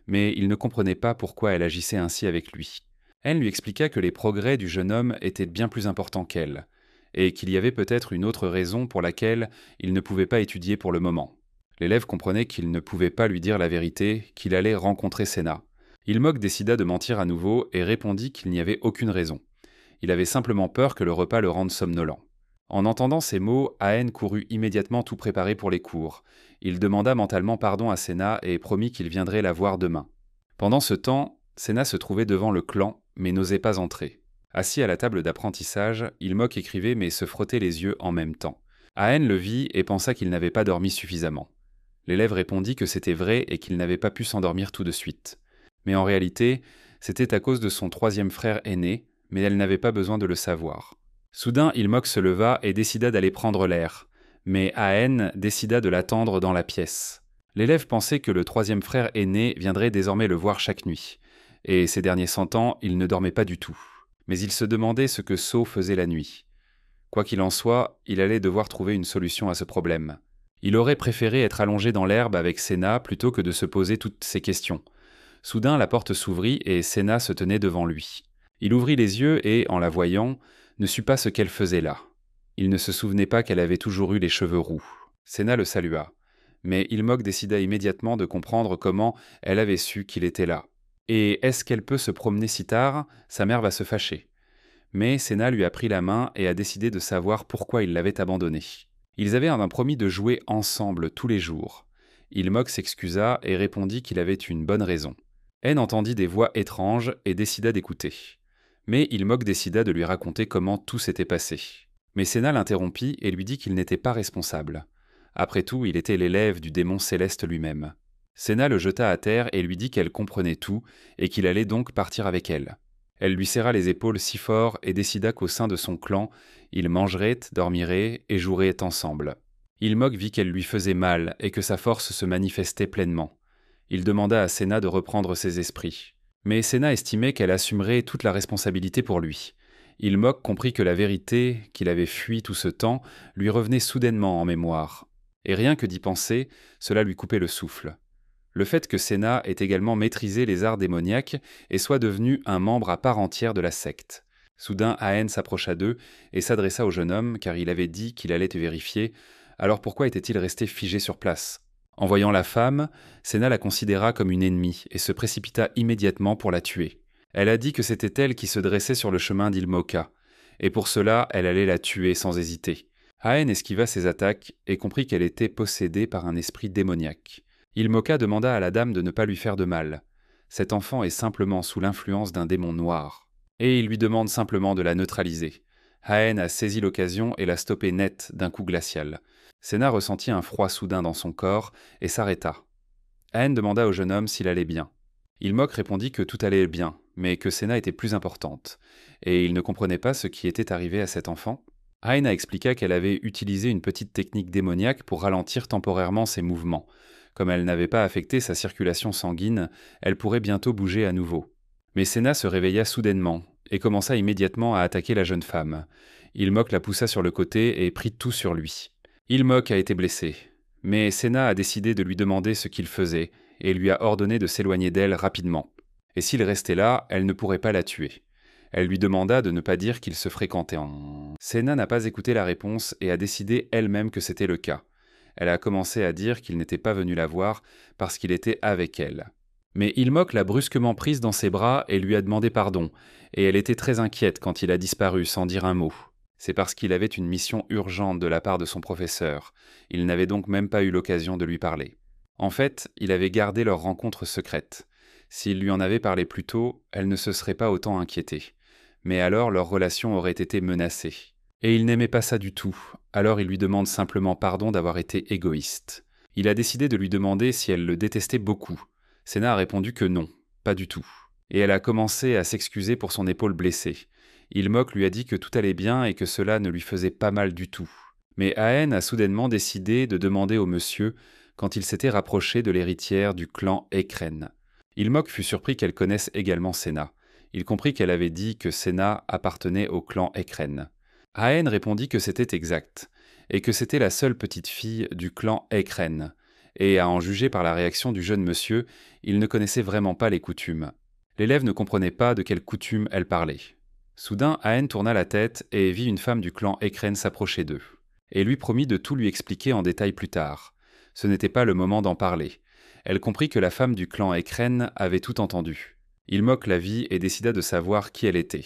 Mais il ne comprenait pas pourquoi elle agissait ainsi avec lui. Aen lui expliqua que les progrès du jeune homme étaient bien plus importants qu'elle, et qu'il y avait peut-être une autre raison pour laquelle il ne pouvait pas étudier pour le moment. L'élève comprenait qu'il ne pouvait pas lui dire la vérité, qu'il allait rencontrer Senna. Ilmok décida de mentir à nouveau et répondit qu'il n'y avait aucune raison. Il avait simplement peur que le repas le rende somnolent. En entendant ces mots, Aen courut immédiatement tout préparer pour les cours. Il demanda mentalement pardon à Senna et promit qu'il viendrait la voir demain. Pendant ce temps, Senna se trouvait devant le clan, mais n'osait pas entrer. Assis à la table d'apprentissage, Ilmok écrivait mais se frottait les yeux en même temps. Aen le vit et pensa qu'il n'avait pas dormi suffisamment. L'élève répondit que c'était vrai et qu'il n'avait pas pu s'endormir tout de suite. Mais en réalité, c'était à cause de son troisième frère aîné, mais elle n'avait pas besoin de le savoir. Soudain, Ilmok se leva et décida d'aller prendre l'air, mais Aen décida de l'attendre dans la pièce. L'élève pensait que le troisième frère aîné viendrait désormais le voir chaque nuit, et ces derniers 100 ans, il ne dormait pas du tout. Mais il se demandait ce que So faisait la nuit. Quoi qu'il en soit, il allait devoir trouver une solution à ce problème. Il aurait préféré être allongé dans l'herbe avec Senna plutôt que de se poser toutes ces questions. Soudain, la porte s'ouvrit et Senna se tenait devant lui. Il ouvrit les yeux et, en la voyant, ne sut pas ce qu'elle faisait là. Il ne se souvenait pas qu'elle avait toujours eu les cheveux roux. Sénat le salua. Mais Ilmok décida immédiatement de comprendre comment elle avait su qu'il était là. Et est-ce qu'elle peut se promener si tard? Sa mère va se fâcher. Mais Sénat lui a pris la main et a décidé de savoir pourquoi il l'avait abandonnée. Ils avaient promis de jouer ensemble tous les jours. Ilmok s'excusa et répondit qu'il avait une bonne raison. Hen entendit des voix étranges et décida d'écouter. Mais Ilmok décida de lui raconter comment tout s'était passé. Mais Sénat l'interrompit et lui dit qu'il n'était pas responsable. Après tout, il était l'élève du démon céleste lui-même. Sénat le jeta à terre et lui dit qu'elle comprenait tout et qu'il allait donc partir avec elle. Elle lui serra les épaules si fort et décida qu'au sein de son clan, ils mangeraient, dormiraient et joueraient ensemble. Ilmok vit qu'elle lui faisait mal et que sa force se manifestait pleinement. Il demanda à Sénat de reprendre ses esprits. Mais Sénat estimait qu'elle assumerait toute la responsabilité pour lui. Ilmok comprit que la vérité, qu'il avait fui tout ce temps, lui revenait soudainement en mémoire. Et rien que d'y penser, cela lui coupait le souffle. Le fait que Sénat ait également maîtrisé les arts démoniaques et soit devenu un membre à part entière de la secte. Soudain, Ahen s'approcha d'eux et s'adressa au jeune homme car il avait dit qu'il allait vérifier. Alors pourquoi était-il resté figé sur place? En voyant la femme, Sénat la considéra comme une ennemie et se précipita immédiatement pour la tuer. Elle a dit que c'était elle qui se dressait sur le chemin d'Ilmoka, et pour cela elle allait la tuer sans hésiter. Ahen esquiva ses attaques et comprit qu'elle était possédée par un esprit démoniaque. Ilmoka demanda à la dame de ne pas lui faire de mal. Cet enfant est simplement sous l'influence d'un démon noir. Et il lui demande simplement de la neutraliser. Ahen a saisi l'occasion et l'a stoppée net d'un coup glacial. Sénat ressentit un froid soudain dans son corps et s'arrêta. Ahen demanda au jeune homme s'il allait bien. Ilmok répondit que tout allait bien, mais que Sénat était plus importante. Et il ne comprenait pas ce qui était arrivé à cet enfant. Ahen expliqua qu'elle avait utilisé une petite technique démoniaque pour ralentir temporairement ses mouvements. Comme elle n'avait pas affecté sa circulation sanguine, elle pourrait bientôt bouger à nouveau. Mais Sénat se réveilla soudainement et commença immédiatement à attaquer la jeune femme. Ilmok la poussa sur le côté et prit tout sur lui. Ilmok a été blessé, mais Sénat a décidé de lui demander ce qu'il faisait et lui a ordonné de s'éloigner d'elle rapidement. Et s'il restait là, elle ne pourrait pas la tuer. Elle lui demanda de ne pas dire qu'ils se fréquentaient. Sénat n'a pas écouté la réponse et a décidé elle-même que c'était le cas. Elle a commencé à dire qu'il n'était pas venu la voir parce qu'il était avec elle. Mais Ilmok l'a brusquement prise dans ses bras et lui a demandé pardon, et elle était très inquiète quand il a disparu sans dire un mot. C'est parce qu'il avait une mission urgente de la part de son professeur. Il n'avait donc même pas eu l'occasion de lui parler. En fait, il avait gardé leur rencontre secrète. S'il lui en avait parlé plus tôt, elle ne se serait pas autant inquiétée. Mais alors leur relation aurait été menacée. Et il n'aimait pas ça du tout, alors il lui demande simplement pardon d'avoir été égoïste. Il a décidé de lui demander si elle le détestait beaucoup. Sénat a répondu que non, pas du tout. Et elle a commencé à s'excuser pour son épaule blessée. Ilmok lui a dit que tout allait bien et que cela ne lui faisait pas mal du tout. Mais Ahen a soudainement décidé de demander au monsieur quand il s'était rapproché de l'héritière du clan Ekren. Ilmok fut surpris qu'elle connaisse également Sénat. Il comprit qu'elle avait dit que Sénat appartenait au clan Ekren. Ahen répondit que c'était exact, et que c'était la seule petite fille du clan Ekren, et à en juger par la réaction du jeune monsieur, il ne connaissait vraiment pas les coutumes. L'élève ne comprenait pas de quelles coutumes elle parlait. Soudain, Ahen tourna la tête et vit une femme du clan Ekren s'approcher d'eux, et lui promit de tout lui expliquer en détail plus tard. Ce n'était pas le moment d'en parler. Elle comprit que la femme du clan Ekren avait tout entendu. Ilmok la vit et décida de savoir qui elle était.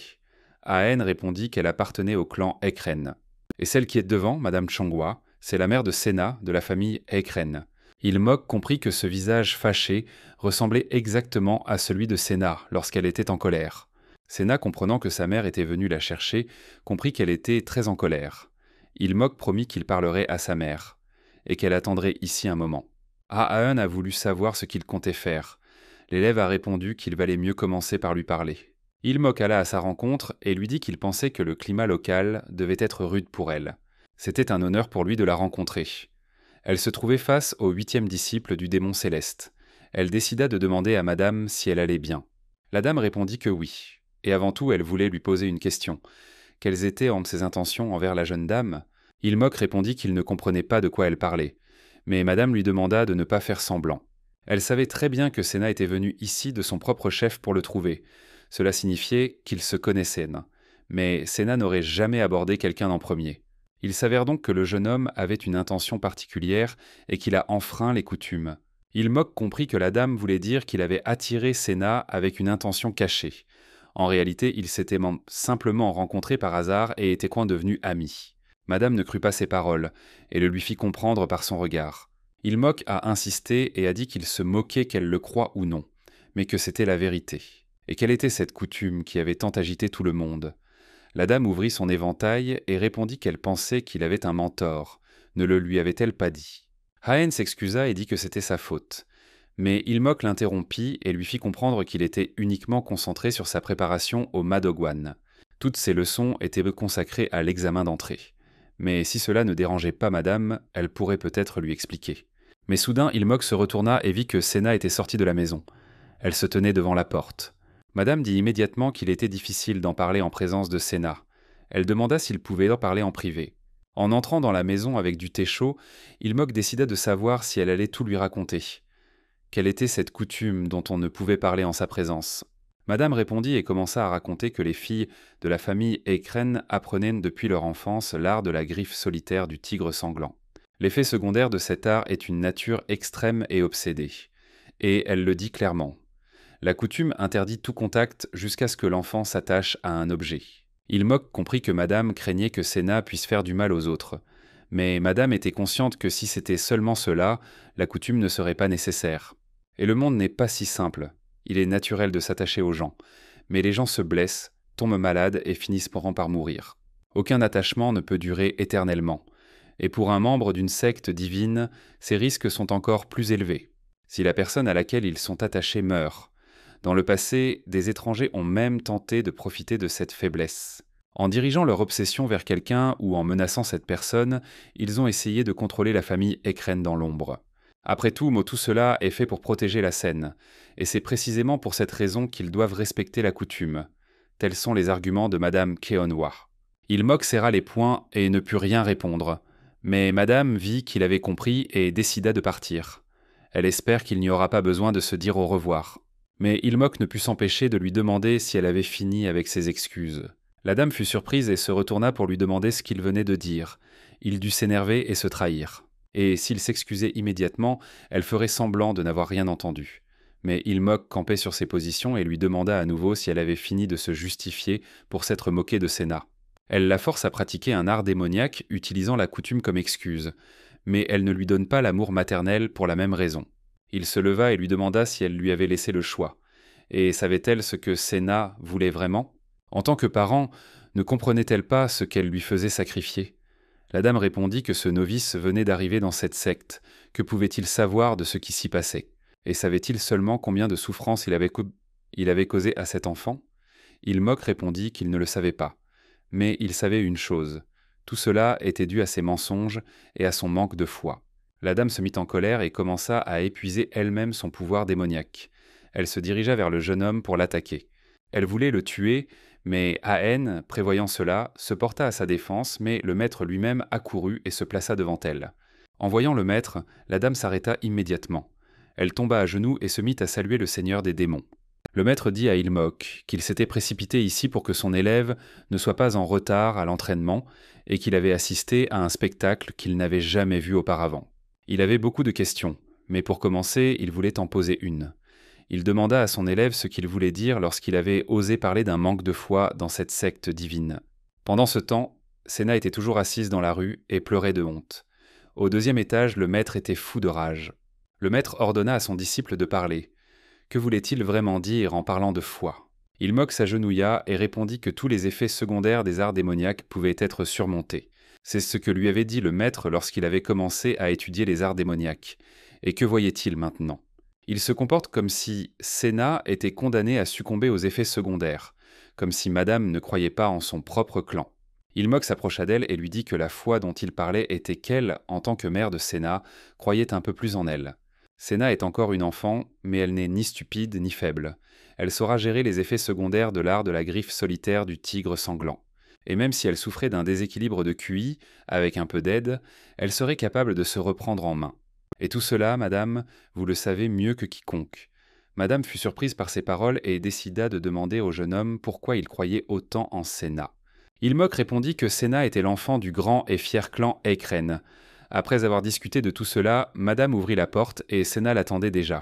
Ahen répondit qu'elle appartenait au clan Ekren. Et celle qui est devant, Madame Chongwa, c'est la mère de Sénat de la famille Ekren. Ilmok comprit que ce visage fâché ressemblait exactement à celui de Sénat lorsqu'elle était en colère. Sénat, comprenant que sa mère était venue la chercher, comprit qu'elle était très en colère. Ilmok promit qu'il parlerait à sa mère, et qu'elle attendrait ici un moment. Ahen a voulu savoir ce qu'il comptait faire. L'élève a répondu qu'il valait mieux commencer par lui parler. Ilmok alla à sa rencontre et lui dit qu'il pensait que le climat local devait être rude pour elle. C'était un honneur pour lui de la rencontrer. Elle se trouvait face au 8e disciple du démon céleste. Elle décida de demander à madame si elle allait bien. La dame répondit que oui. Et avant tout, elle voulait lui poser une question. Quelles étaient ses intentions envers la jeune dame? Ilmok répondit qu'il ne comprenait pas de quoi elle parlait. Mais madame lui demanda de ne pas faire semblant. Elle savait très bien que Sénat était venu ici de son propre chef pour le trouver. Cela signifiait qu'ils se connaissaient. Mais Sénat n'aurait jamais abordé quelqu'un en premier. Il s'avère donc que le jeune homme avait une intention particulière et qu'il a enfreint les coutumes. Ilmok comprit que la dame voulait dire qu'il avait attiré Senna avec une intention cachée. En réalité, ils s'étaient simplement rencontrés par hasard et étaient coin devenus amis. Madame ne crut pas ses paroles et le lui fit comprendre par son regard. Ilmok a insisté et a dit qu'il se moquait qu'elle le croie ou non, mais que c'était la vérité. Et quelle était cette coutume qui avait tant agité tout le monde ? La dame ouvrit son éventail et répondit qu'elle pensait qu'il avait un mentor. Ne le lui avait-elle pas dit ? Haen s'excusa et dit que c'était sa faute. Mais Ilmok l'interrompit et lui fit comprendre qu'il était uniquement concentré sur sa préparation au Madogwan. Toutes ses leçons étaient consacrées à l'examen d'entrée. Mais si cela ne dérangeait pas madame, elle pourrait peut-être lui expliquer. Mais soudain, Ilmok se retourna et vit que Senna était sortie de la maison. Elle se tenait devant la porte. Madame dit immédiatement qu'il était difficile d'en parler en présence de Senna. Elle demanda s'il pouvait en parler en privé. En entrant dans la maison avec du thé chaud, Ilmok décida de savoir si elle allait tout lui raconter. Quelle était cette coutume dont on ne pouvait parler en sa présence ? Madame répondit et commença à raconter que les filles de la famille Ekren apprenaient depuis leur enfance l'art de la griffe solitaire du tigre sanglant. L'effet secondaire de cet art est une nature extrême et obsédée. Et elle le dit clairement. La coutume interdit tout contact jusqu'à ce que l'enfant s'attache à un objet. Ilmok comprit que madame craignait que Senna puisse faire du mal aux autres. Mais madame était consciente que si c'était seulement cela, la coutume ne serait pas nécessaire. Et le monde n'est pas si simple. Il est naturel de s'attacher aux gens. Mais les gens se blessent, tombent malades et finissent par mourir. Aucun attachement ne peut durer éternellement. Et pour un membre d'une secte divine, ces risques sont encore plus élevés. Si la personne à laquelle ils sont attachés meurt. Dans le passé, des étrangers ont même tenté de profiter de cette faiblesse. En dirigeant leur obsession vers quelqu'un ou en menaçant cette personne, ils ont essayé de contrôler la famille Ekren dans l'ombre. Après tout cela est fait pour protéger la scène, et c'est précisément pour cette raison qu'ils doivent respecter la coutume. Tels sont les arguments de Madame Keonwa. Ilmok serra les poings et ne put rien répondre, mais Madame vit qu'il avait compris et décida de partir. Elle espère qu'il n'y aura pas besoin de se dire au revoir. Mais Ilmok ne put s'empêcher de lui demander si elle avait fini avec ses excuses. La dame fut surprise et se retourna pour lui demander ce qu'il venait de dire. Il dut s'énerver et se trahir. Et s'il s'excusait immédiatement, elle ferait semblant de n'avoir rien entendu. Mais Ilmok campait sur ses positions et lui demanda à nouveau si elle avait fini de se justifier pour s'être moquée de Senna. Elle la force à pratiquer un art démoniaque utilisant la coutume comme excuse, mais elle ne lui donne pas l'amour maternel pour la même raison. Il se leva et lui demanda si elle lui avait laissé le choix. Et savait-elle ce que Senna voulait vraiment ? En tant que parent, ne comprenait-elle pas ce qu'elle lui faisait sacrifier ? La dame répondit que ce novice venait d'arriver dans cette secte. Que pouvait-il savoir de ce qui s'y passait ? Et savait-il seulement combien de souffrances il avait causé à cet enfant ? Ilmok répondit qu'il ne le savait pas. Mais il savait une chose. Tout cela était dû à ses mensonges et à son manque de foi. La dame se mit en colère et commença à épuiser elle-même son pouvoir démoniaque. Elle se dirigea vers le jeune homme pour l'attaquer. Elle voulait le tuer, mais Haen, prévoyant cela, se porta à sa défense, mais le maître lui-même accourut et se plaça devant elle. En voyant le maître, la dame s'arrêta immédiatement. Elle tomba à genoux et se mit à saluer le seigneur des démons. Le maître dit à Ilmok qu'il s'était précipité ici pour que son élève ne soit pas en retard à l'entraînement et qu'il avait assisté à un spectacle qu'il n'avait jamais vu auparavant. Il avait beaucoup de questions, mais pour commencer, il voulait en poser une. Il demanda à son élève ce qu'il voulait dire lorsqu'il avait osé parler d'un manque de foi dans cette secte divine. Pendant ce temps, Senna était toujours assise dans la rue et pleurait de honte. Au 2e étage, le maître était fou de rage. Le maître ordonna à son disciple de parler. Que voulait-il vraiment dire en parlant de foi ? Ilmok s'agenouilla et répondit que tous les effets secondaires des arts démoniaques pouvaient être surmontés. C'est ce que lui avait dit le maître lorsqu'il avait commencé à étudier les arts démoniaques. Et que voyait-il maintenant ? Il se comporte comme si Senna était condamnée à succomber aux effets secondaires, comme si madame ne croyait pas en son propre clan. Ilmok s'approcha d'elle et lui dit que la foi dont il parlait était qu'elle, en tant que mère de Senna, croyait un peu plus en elle. Senna est encore une enfant, mais elle n'est ni stupide ni faible. Elle saura gérer les effets secondaires de l'art de la griffe solitaire du tigre sanglant. Et même si elle souffrait d'un déséquilibre de QI, avec un peu d'aide, elle serait capable de se reprendre en main. Et tout cela, madame, vous le savez mieux que quiconque. Madame fut surprise par ces paroles et décida de demander au jeune homme pourquoi il croyait autant en Senna. Ilmok répondit que Séna était l'enfant du grand et fier clan Eikren. Après avoir discuté de tout cela, Madame ouvrit la porte et Séna l'attendait déjà.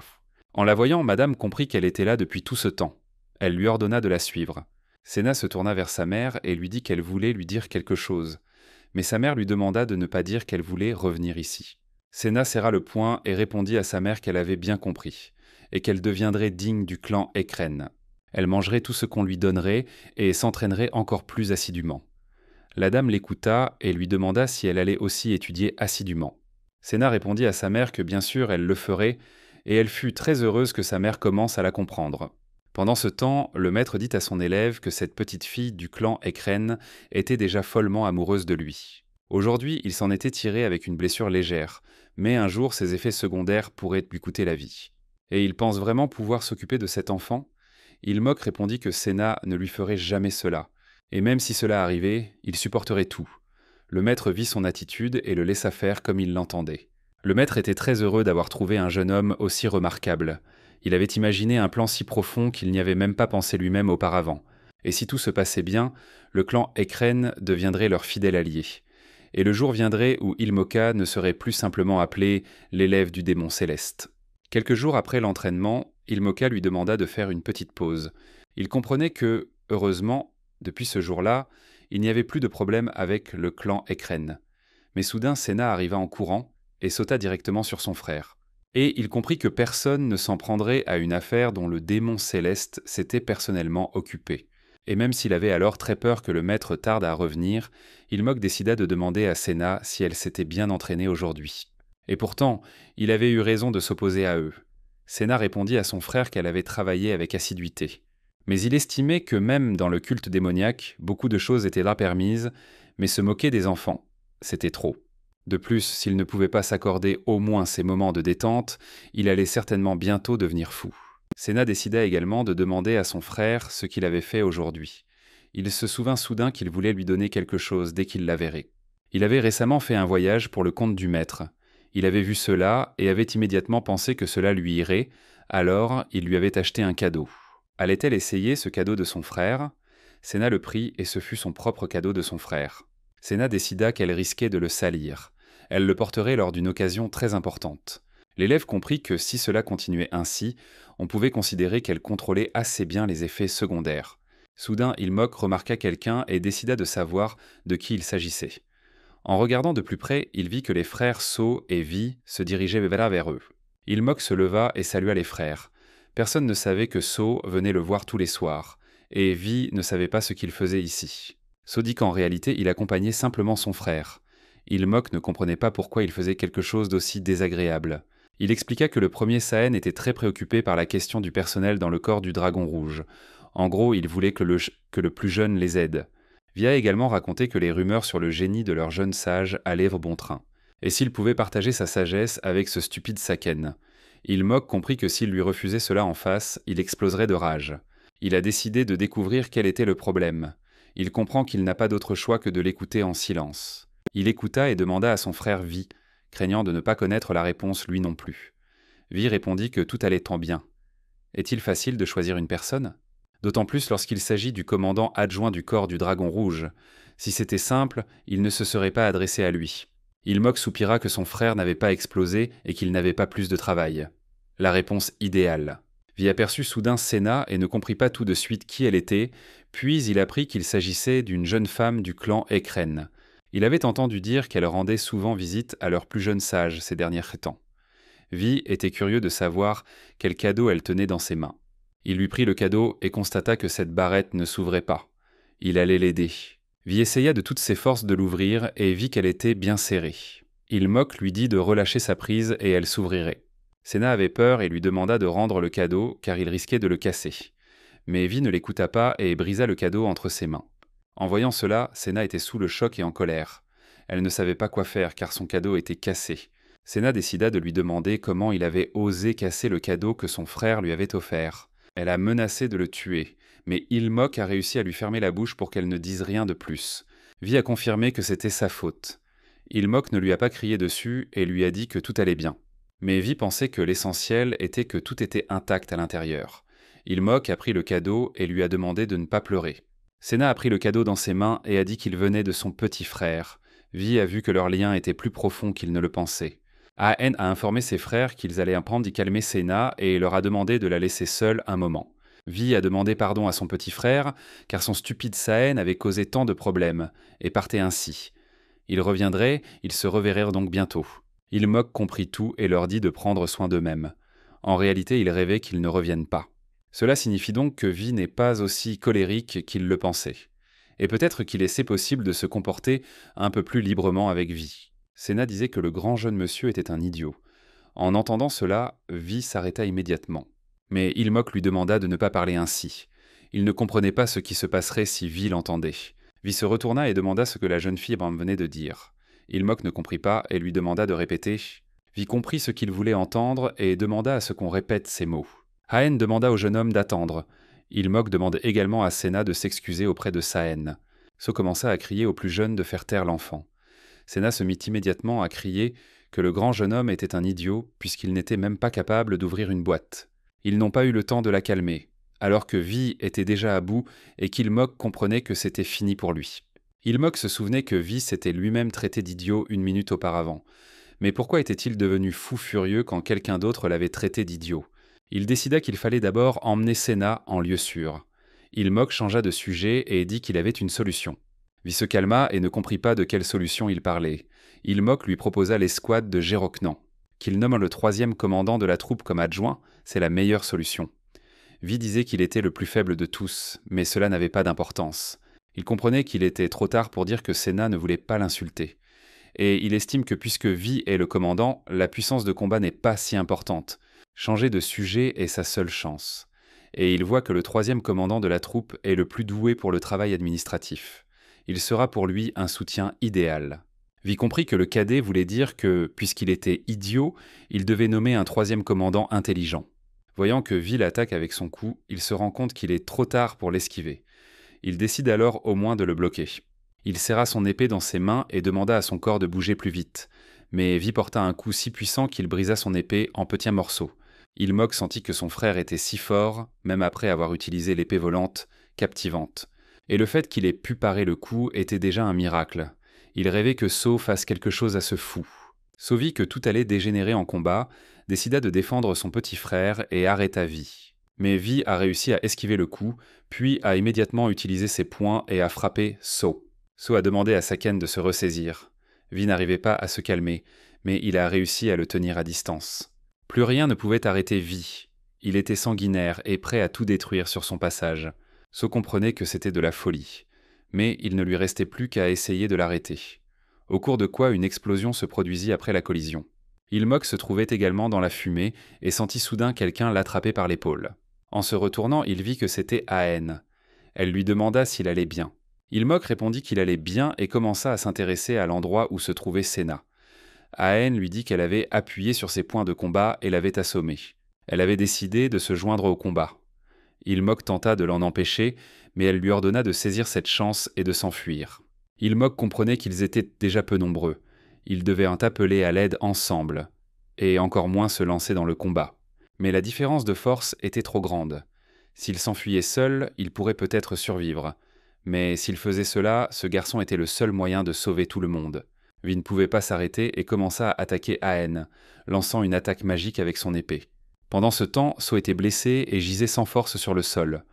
En la voyant, Madame comprit qu'elle était là depuis tout ce temps. Elle lui ordonna de la suivre. Séna se tourna vers sa mère et lui dit qu'elle voulait lui dire quelque chose. Mais sa mère lui demanda de ne pas dire qu'elle voulait revenir ici. Séna serra le poing et répondit à sa mère qu'elle avait bien compris, et qu'elle deviendrait digne du clan Eikren. Elle mangerait tout ce qu'on lui donnerait et s'entraînerait encore plus assidûment. La dame l'écouta et lui demanda si elle allait aussi étudier assidûment. Séna répondit à sa mère que bien sûr elle le ferait, et elle fut très heureuse que sa mère commence à la comprendre. Pendant ce temps, le maître dit à son élève que cette petite fille du clan Eikren était déjà follement amoureuse de lui. Aujourd'hui, il s'en était tiré avec une blessure légère, mais un jour ses effets secondaires pourraient lui coûter la vie. Et il pense vraiment pouvoir s'occuper de cet enfant ? Ilmok répondit que Séna ne lui ferait jamais cela, et même si cela arrivait, il supporterait tout. Le maître vit son attitude et le laissa faire comme il l'entendait. Le maître était très heureux d'avoir trouvé un jeune homme aussi remarquable. Il avait imaginé un plan si profond qu'il n'y avait même pas pensé lui-même auparavant. Et si tout se passait bien, le clan Eikren deviendrait leur fidèle allié. Et le jour viendrait où Ilmoka ne serait plus simplement appelé l'élève du démon céleste. Quelques jours après l'entraînement, Ilmoka lui demanda de faire une petite pause. Il comprenait que, heureusement, depuis ce jour-là, il n'y avait plus de problème avec le clan Eikren. Mais soudain, Séna arriva en courant et sauta directement sur son frère. Et il comprit que personne ne s'en prendrait à une affaire dont le démon céleste s'était personnellement occupé. Et même s'il avait alors très peur que le maître tarde à revenir, Ilmok décida de demander à Séna si elle s'était bien entraînée aujourd'hui. Et pourtant, il avait eu raison de s'opposer à eux. Séna répondit à son frère qu'elle avait travaillé avec assiduité. Mais il estimait que même dans le culte démoniaque, beaucoup de choses étaient là permises, mais se moquer des enfants, c'était trop. De plus, s'il ne pouvait pas s'accorder au moins ces moments de détente, il allait certainement bientôt devenir fou. Séna décida également de demander à son frère ce qu'il avait fait aujourd'hui. Il se souvint soudain qu'il voulait lui donner quelque chose dès qu'il la verrait. Il avait récemment fait un voyage pour le compte du maître. Il avait vu cela et avait immédiatement pensé que cela lui irait, alors il lui avait acheté un cadeau. Allait-elle essayer ce cadeau de son frère ? Séna le prit et ce fut son propre cadeau de son frère. Séna décida qu'elle risquait de le salir. Elle le porterait lors d'une occasion très importante. L'élève comprit que si cela continuait ainsi, on pouvait considérer qu'elle contrôlait assez bien les effets secondaires. Soudain, Ilmok remarqua quelqu'un et décida de savoir de qui il s'agissait. En regardant de plus près, il vit que les frères So et Vi se dirigeaient vers eux. Ilmok se leva et salua les frères. Personne ne savait que So venait le voir tous les soirs, et Vi ne savait pas ce qu'il faisait ici. So dit qu'en réalité, il accompagnait simplement son frère. Ilmok ne comprenait pas pourquoi il faisait quelque chose d'aussi désagréable. Il expliqua que le premier Sahen était très préoccupé par la question du personnel dans le corps du Dragon Rouge. En gros, il voulait que le plus jeune les aide. Vi a également raconté que les rumeurs sur le génie de leur jeune sage allaient bon train. Et s'il pouvait partager sa sagesse avec ce stupide Saken. Ilmok comprit que s'il lui refusait cela en face, il exploserait de rage. Il a décidé de découvrir quel était le problème. Il comprend qu'il n'a pas d'autre choix que de l'écouter en silence. Il écouta et demanda à son frère Vi, craignant de ne pas connaître la réponse lui non plus. Vi répondit que tout allait tant bien. Est-il facile de choisir une personne ? D'autant plus lorsqu'il s'agit du commandant adjoint du corps du Dragon Rouge. Si c'était simple, il ne se serait pas adressé à lui. Ilmok soupira que son frère n'avait pas explosé et qu'il n'avait pas plus de travail. La réponse idéale. Vi aperçut soudain Séna et ne comprit pas tout de suite qui elle était, puis il apprit qu'il s'agissait d'une jeune femme du clan Eikren. Il avait entendu dire qu'elle rendait souvent visite à leur plus jeune sage ces derniers temps. Vi était curieux de savoir quel cadeau elle tenait dans ses mains. Il lui prit le cadeau et constata que cette barrette ne s'ouvrait pas. Il allait l'aider. Vi essaya de toutes ses forces de l'ouvrir et vit qu'elle était bien serrée. Ilmok lui dit de relâcher sa prise et elle s'ouvrirait. Séna avait peur et lui demanda de rendre le cadeau car il risquait de le casser. Mais Vi ne l'écouta pas et brisa le cadeau entre ses mains. En voyant cela, Séna était sous le choc et en colère. Elle ne savait pas quoi faire car son cadeau était cassé. Séna décida de lui demander comment il avait osé casser le cadeau que son frère lui avait offert. Elle a menacé de le tuer, mais Ilmok a réussi à lui fermer la bouche pour qu'elle ne dise rien de plus. Vi a confirmé que c'était sa faute. Ilmok ne lui a pas crié dessus et lui a dit que tout allait bien. Mais Vi pensait que l'essentiel était que tout était intact à l'intérieur. Ilmok a pris le cadeau et lui a demandé de ne pas pleurer. Sena a pris le cadeau dans ses mains et a dit qu'il venait de son petit frère. Vi a vu que leur lien était plus profond qu'il ne le pensait. Aen a informé ses frères qu'ils allaient apprendre d'y calmer Sena et leur a demandé de la laisser seule un moment. Vi a demandé pardon à son petit frère, car son stupide Saen avait causé tant de problèmes, et partait ainsi. Ils reviendraient, ils se reverraient donc bientôt. Ilmok comprit tout et leur dit de prendre soin d'eux-mêmes. En réalité, il rêvait qu'ils ne reviennent pas. Cela signifie donc que Vi n'est pas aussi colérique qu'il le pensait. Et peut-être qu'il est possible de se comporter un peu plus librement avec Vi. Sena disait que le grand jeune monsieur était un idiot. En entendant cela, Vi s'arrêta immédiatement. Mais Ilmok lui demanda de ne pas parler ainsi. Il ne comprenait pas ce qui se passerait si Vi l'entendait. Vi se retourna et demanda ce que la jeune fille venait de dire. Ilmok ne comprit pas et lui demanda de répéter. Vi comprit ce qu'il voulait entendre et demanda à ce qu'on répète ces mots. Aen demanda au jeune homme d'attendre. Ilmok demande également à Sena de s'excuser auprès de Saen. So commença à crier au plus jeune de faire taire l'enfant. Sena se mit immédiatement à crier que le grand jeune homme était un idiot puisqu'il n'était même pas capable d'ouvrir une boîte. Ils n'ont pas eu le temps de la calmer, alors que Vi était déjà à bout et qu'Ilmok comprenait que c'était fini pour lui. Ilmok se souvenait que Vi s'était lui-même traité d'idiot une minute auparavant. Mais pourquoi était-il devenu fou furieux quand quelqu'un d'autre l'avait traité d'idiot ? Il décida qu'il fallait d'abord emmener Sena en lieu sûr. Ilmok changea de sujet et dit qu'il avait une solution. Vi se calma et ne comprit pas de quelle solution il parlait. Ilmok lui proposa l'escouade de Gérocnan. Qu'il nomme le 3e commandant de la troupe comme adjoint, c'est la meilleure solution. Vi disait qu'il était le plus faible de tous, mais cela n'avait pas d'importance. Il comprenait qu'il était trop tard pour dire que Sena ne voulait pas l'insulter. Et il estime que puisque Vi est le commandant, la puissance de combat n'est pas si importante. Changer de sujet est sa seule chance. Et il voit que le 3e commandant de la troupe est le plus doué pour le travail administratif. Il sera pour lui un soutien idéal. Vi comprit que le cadet voulait dire que, puisqu'il était idiot, il devait nommer un 3e commandant intelligent. Voyant que Vi l'attaque avec son coup, il se rend compte qu'il est trop tard pour l'esquiver. Il décide alors au moins de le bloquer. Il serra son épée dans ses mains et demanda à son corps de bouger plus vite. Mais Vi porta un coup si puissant qu'il brisa son épée en petits morceaux. Ilmok sentit que son frère était si fort, même après avoir utilisé l'épée volante, captivante. Et le fait qu'il ait pu parer le coup était déjà un miracle. Il rêvait que So fasse quelque chose à ce fou. So vit que tout allait dégénérer en combat, décida de défendre son petit frère et arrêta Vi. Mais Vi a réussi à esquiver le coup, puis a immédiatement utilisé ses poings et a frappé So. So a demandé à Saken de se ressaisir. Vi n'arrivait pas à se calmer, mais il a réussi à le tenir à distance. Plus rien ne pouvait arrêter Vi. Il était sanguinaire et prêt à tout détruire sur son passage. So comprenait que c'était de la folie. Mais il ne lui restait plus qu'à essayer de l'arrêter. Au cours de quoi une explosion se produisit après la collision. Ilmok se trouvait également dans la fumée et sentit soudain quelqu'un l'attraper par l'épaule. En se retournant, il vit que c'était Aen. Elle lui demanda s'il allait bien. Ilmok répondit qu'il allait bien et commença à s'intéresser à l'endroit où se trouvait Sena. Aen lui dit qu'elle avait appuyé sur ses points de combat et l'avait assommé. Elle avait décidé de se joindre au combat. Ilmok tenta de l'en empêcher, mais elle lui ordonna de saisir cette chance et de s'enfuir. Ilmok comprenait qu'ils étaient déjà peu nombreux. Ils devaient en appeler à l'aide ensemble, et encore moins se lancer dans le combat. Mais la différence de force était trop grande. S'il s'enfuyait seul, il pourrait peut-être survivre. Mais s'il faisait cela, ce garçon était le seul moyen de sauver tout le monde. Vi ne pouvait pas s'arrêter et commença à attaquer Aen, lançant une attaque magique avec son épée. Pendant ce temps, So était blessé et gisait sans force sur le sol.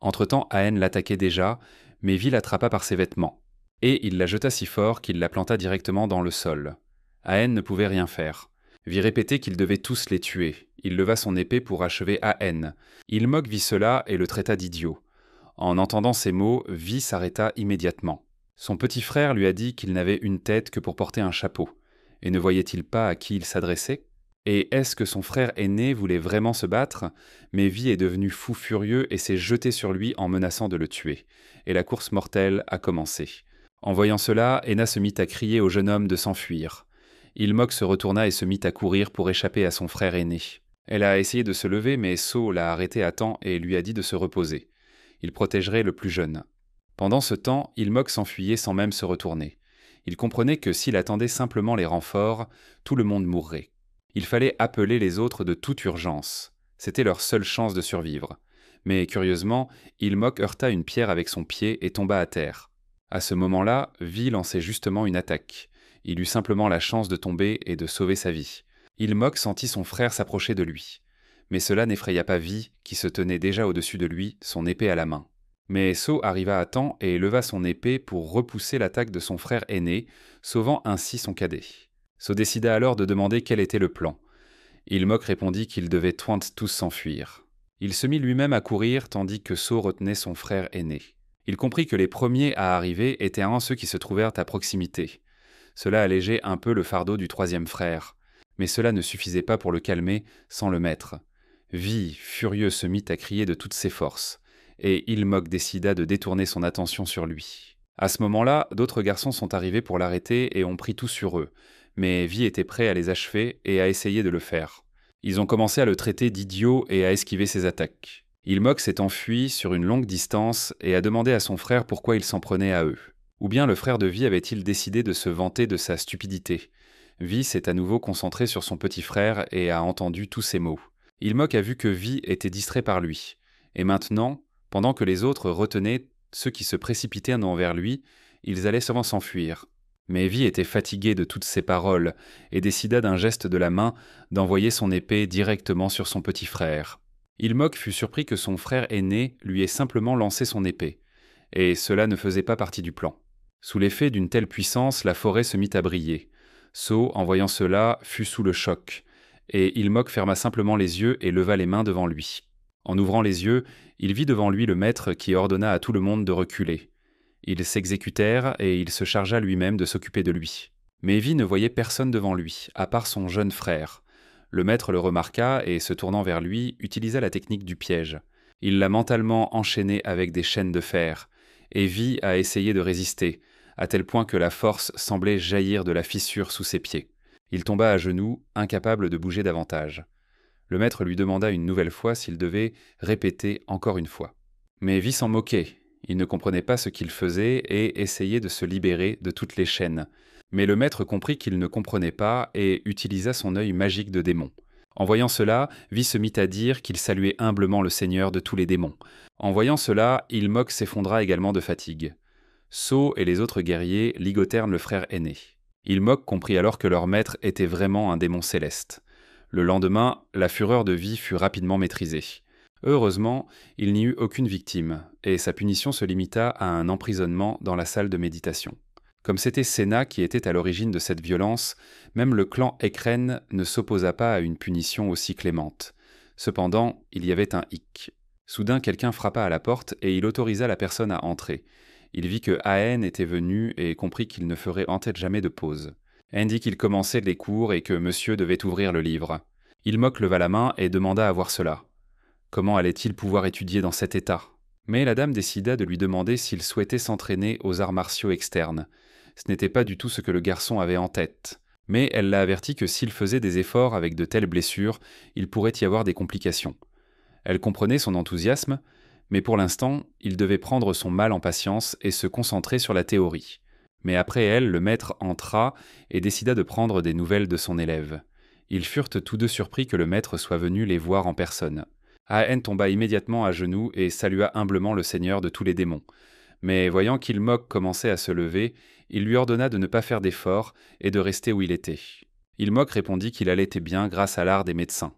Entre-temps, Aen l'attaquait déjà, mais Vi l'attrapa par ses vêtements. Et il la jeta si fort qu'il la planta directement dans le sol. Aen ne pouvait rien faire. Vi répétait qu'ils devaient tous les tuer. Il leva son épée pour achever Aen. Ilmok vit cela et le traita d'idiot. En entendant ces mots, Vi s'arrêta immédiatement. Son petit frère lui a dit qu'il n'avait une tête que pour porter un chapeau. Et ne voyait-il pas à qui il s'adressait ? Et est-ce que son frère aîné voulait vraiment se battre ? Mais Vi est devenu fou furieux et s'est jeté sur lui en menaçant de le tuer. Et la course mortelle a commencé. En voyant cela, Ena se mit à crier au jeune homme de s'enfuir. Ilmok se retourna et se mit à courir pour échapper à son frère aîné. Elle a essayé de se lever, mais So l'a arrêtée à temps et lui a dit de se reposer. Il protégerait le plus jeune. Pendant ce temps, Ilmok s'enfuyait sans même se retourner. Il comprenait que s'il attendait simplement les renforts, tout le monde mourrait. Il fallait appeler les autres de toute urgence. C'était leur seule chance de survivre. Mais curieusement, Ilmok heurta une pierre avec son pied et tomba à terre. À ce moment-là, Vi lançait justement une attaque. Il eut simplement la chance de tomber et de sauver sa vie. Ilmok sentit son frère s'approcher de lui. Mais cela n'effraya pas Vi, qui se tenait déjà au-dessus de lui, son épée à la main. Mais So arriva à temps et leva son épée pour repousser l'attaque de son frère aîné, sauvant ainsi son cadet. So décida alors de demander quel était le plan. Ilmok répondit qu'ils devaient tous s'enfuir. Il se mit lui-même à courir tandis que So retenait son frère aîné. Il comprit que les premiers à arriver étaient ceux qui se trouvèrent à proximité. Cela allégeait un peu le fardeau du troisième frère, mais cela ne suffisait pas pour le calmer sans le maître. Vi, furieux, se mit à crier de toutes ses forces, et Ilmok décida de détourner son attention sur lui. À ce moment-là, d'autres garçons sont arrivés pour l'arrêter et ont pris tout sur eux, mais Vi était prêt à les achever et à essayer de le faire. Ils ont commencé à le traiter d'idiot et à esquiver ses attaques. Ilmok s'est enfui sur une longue distance et a demandé à son frère pourquoi il s'en prenait à eux. Ou bien le frère de Vi avait-il décidé de se vanter de sa stupidité. Vi s'est à nouveau concentré sur son petit frère et a entendu tous ses mots. Ilmok a vu que Vi était distrait par lui. Et maintenant, pendant que les autres retenaient ceux qui se précipitaient envers lui, ils allaient sûrement s'enfuir. Mais Vi était fatigué de toutes ces paroles et décida d'un geste de la main d'envoyer son épée directement sur son petit frère. Ilmok fut surpris que son frère aîné lui ait simplement lancé son épée, et cela ne faisait pas partie du plan. Sous l'effet d'une telle puissance, la forêt se mit à briller. So, en voyant cela, fut sous le choc, et Ilmok ferma simplement les yeux et leva les mains devant lui. En ouvrant les yeux, il vit devant lui le maître qui ordonna à tout le monde de reculer. Ils s'exécutèrent et il se chargea lui-même de s'occuper de lui. Mais Vi ne voyait personne devant lui, à part son jeune frère. Le maître le remarqua et, se tournant vers lui, utilisa la technique du piège. Il l'a mentalement enchaîné avec des chaînes de fer, et Vi a essayé de résister, à tel point que la force semblait jaillir de la fissure sous ses pieds. Il tomba à genoux, incapable de bouger davantage. Le maître lui demanda une nouvelle fois s'il devait répéter encore une fois. Mais Vi s'en moquait. Il ne comprenait pas ce qu'il faisait et essayait de se libérer de toutes les chaînes. Mais le maître comprit qu'il ne comprenait pas et utilisa son œil magique de démon. En voyant cela, Vi se mit à dire qu'il saluait humblement le seigneur de tous les démons. En voyant cela, Ilmok s'effondra également de fatigue. So et les autres guerriers ligotèrent le frère aîné. Ilmok comprit alors que leur maître était vraiment un démon céleste. Le lendemain, la fureur de Vi fut rapidement maîtrisée. Heureusement, il n'y eut aucune victime, et sa punition se limita à un emprisonnement dans la salle de méditation. Comme c'était Senna qui était à l'origine de cette violence, même le clan Ekren ne s'opposa pas à une punition aussi clémente. Cependant, il y avait un hic. Soudain, quelqu'un frappa à la porte et il autorisa la personne à entrer. Il vit que Haen était venu et comprit qu'il ne ferait en tête jamais de pause. Haen dit qu'il commençait les cours et que monsieur devait ouvrir le livre. Ilmok leva la main et demanda à voir cela. Comment allait-il pouvoir étudier dans cet état ? Mais la dame décida de lui demander s'il souhaitait s'entraîner aux arts martiaux externes. Ce n'était pas du tout ce que le garçon avait en tête. Mais elle l'a averti que s'il faisait des efforts avec de telles blessures, il pourrait y avoir des complications. Elle comprenait son enthousiasme, mais pour l'instant, il devait prendre son mal en patience et se concentrer sur la théorie. Mais après elle, le maître entra et décida de prendre des nouvelles de son élève. Ils furent tous deux surpris que le maître soit venu les voir en personne. Haen tomba immédiatement à genoux et salua humblement le seigneur de tous les démons. Mais voyant qu'Ilmok commençait à se lever, il lui ordonna de ne pas faire d'efforts et de rester où il était. Ilmok répondit qu'il allait bien grâce à l'art des médecins.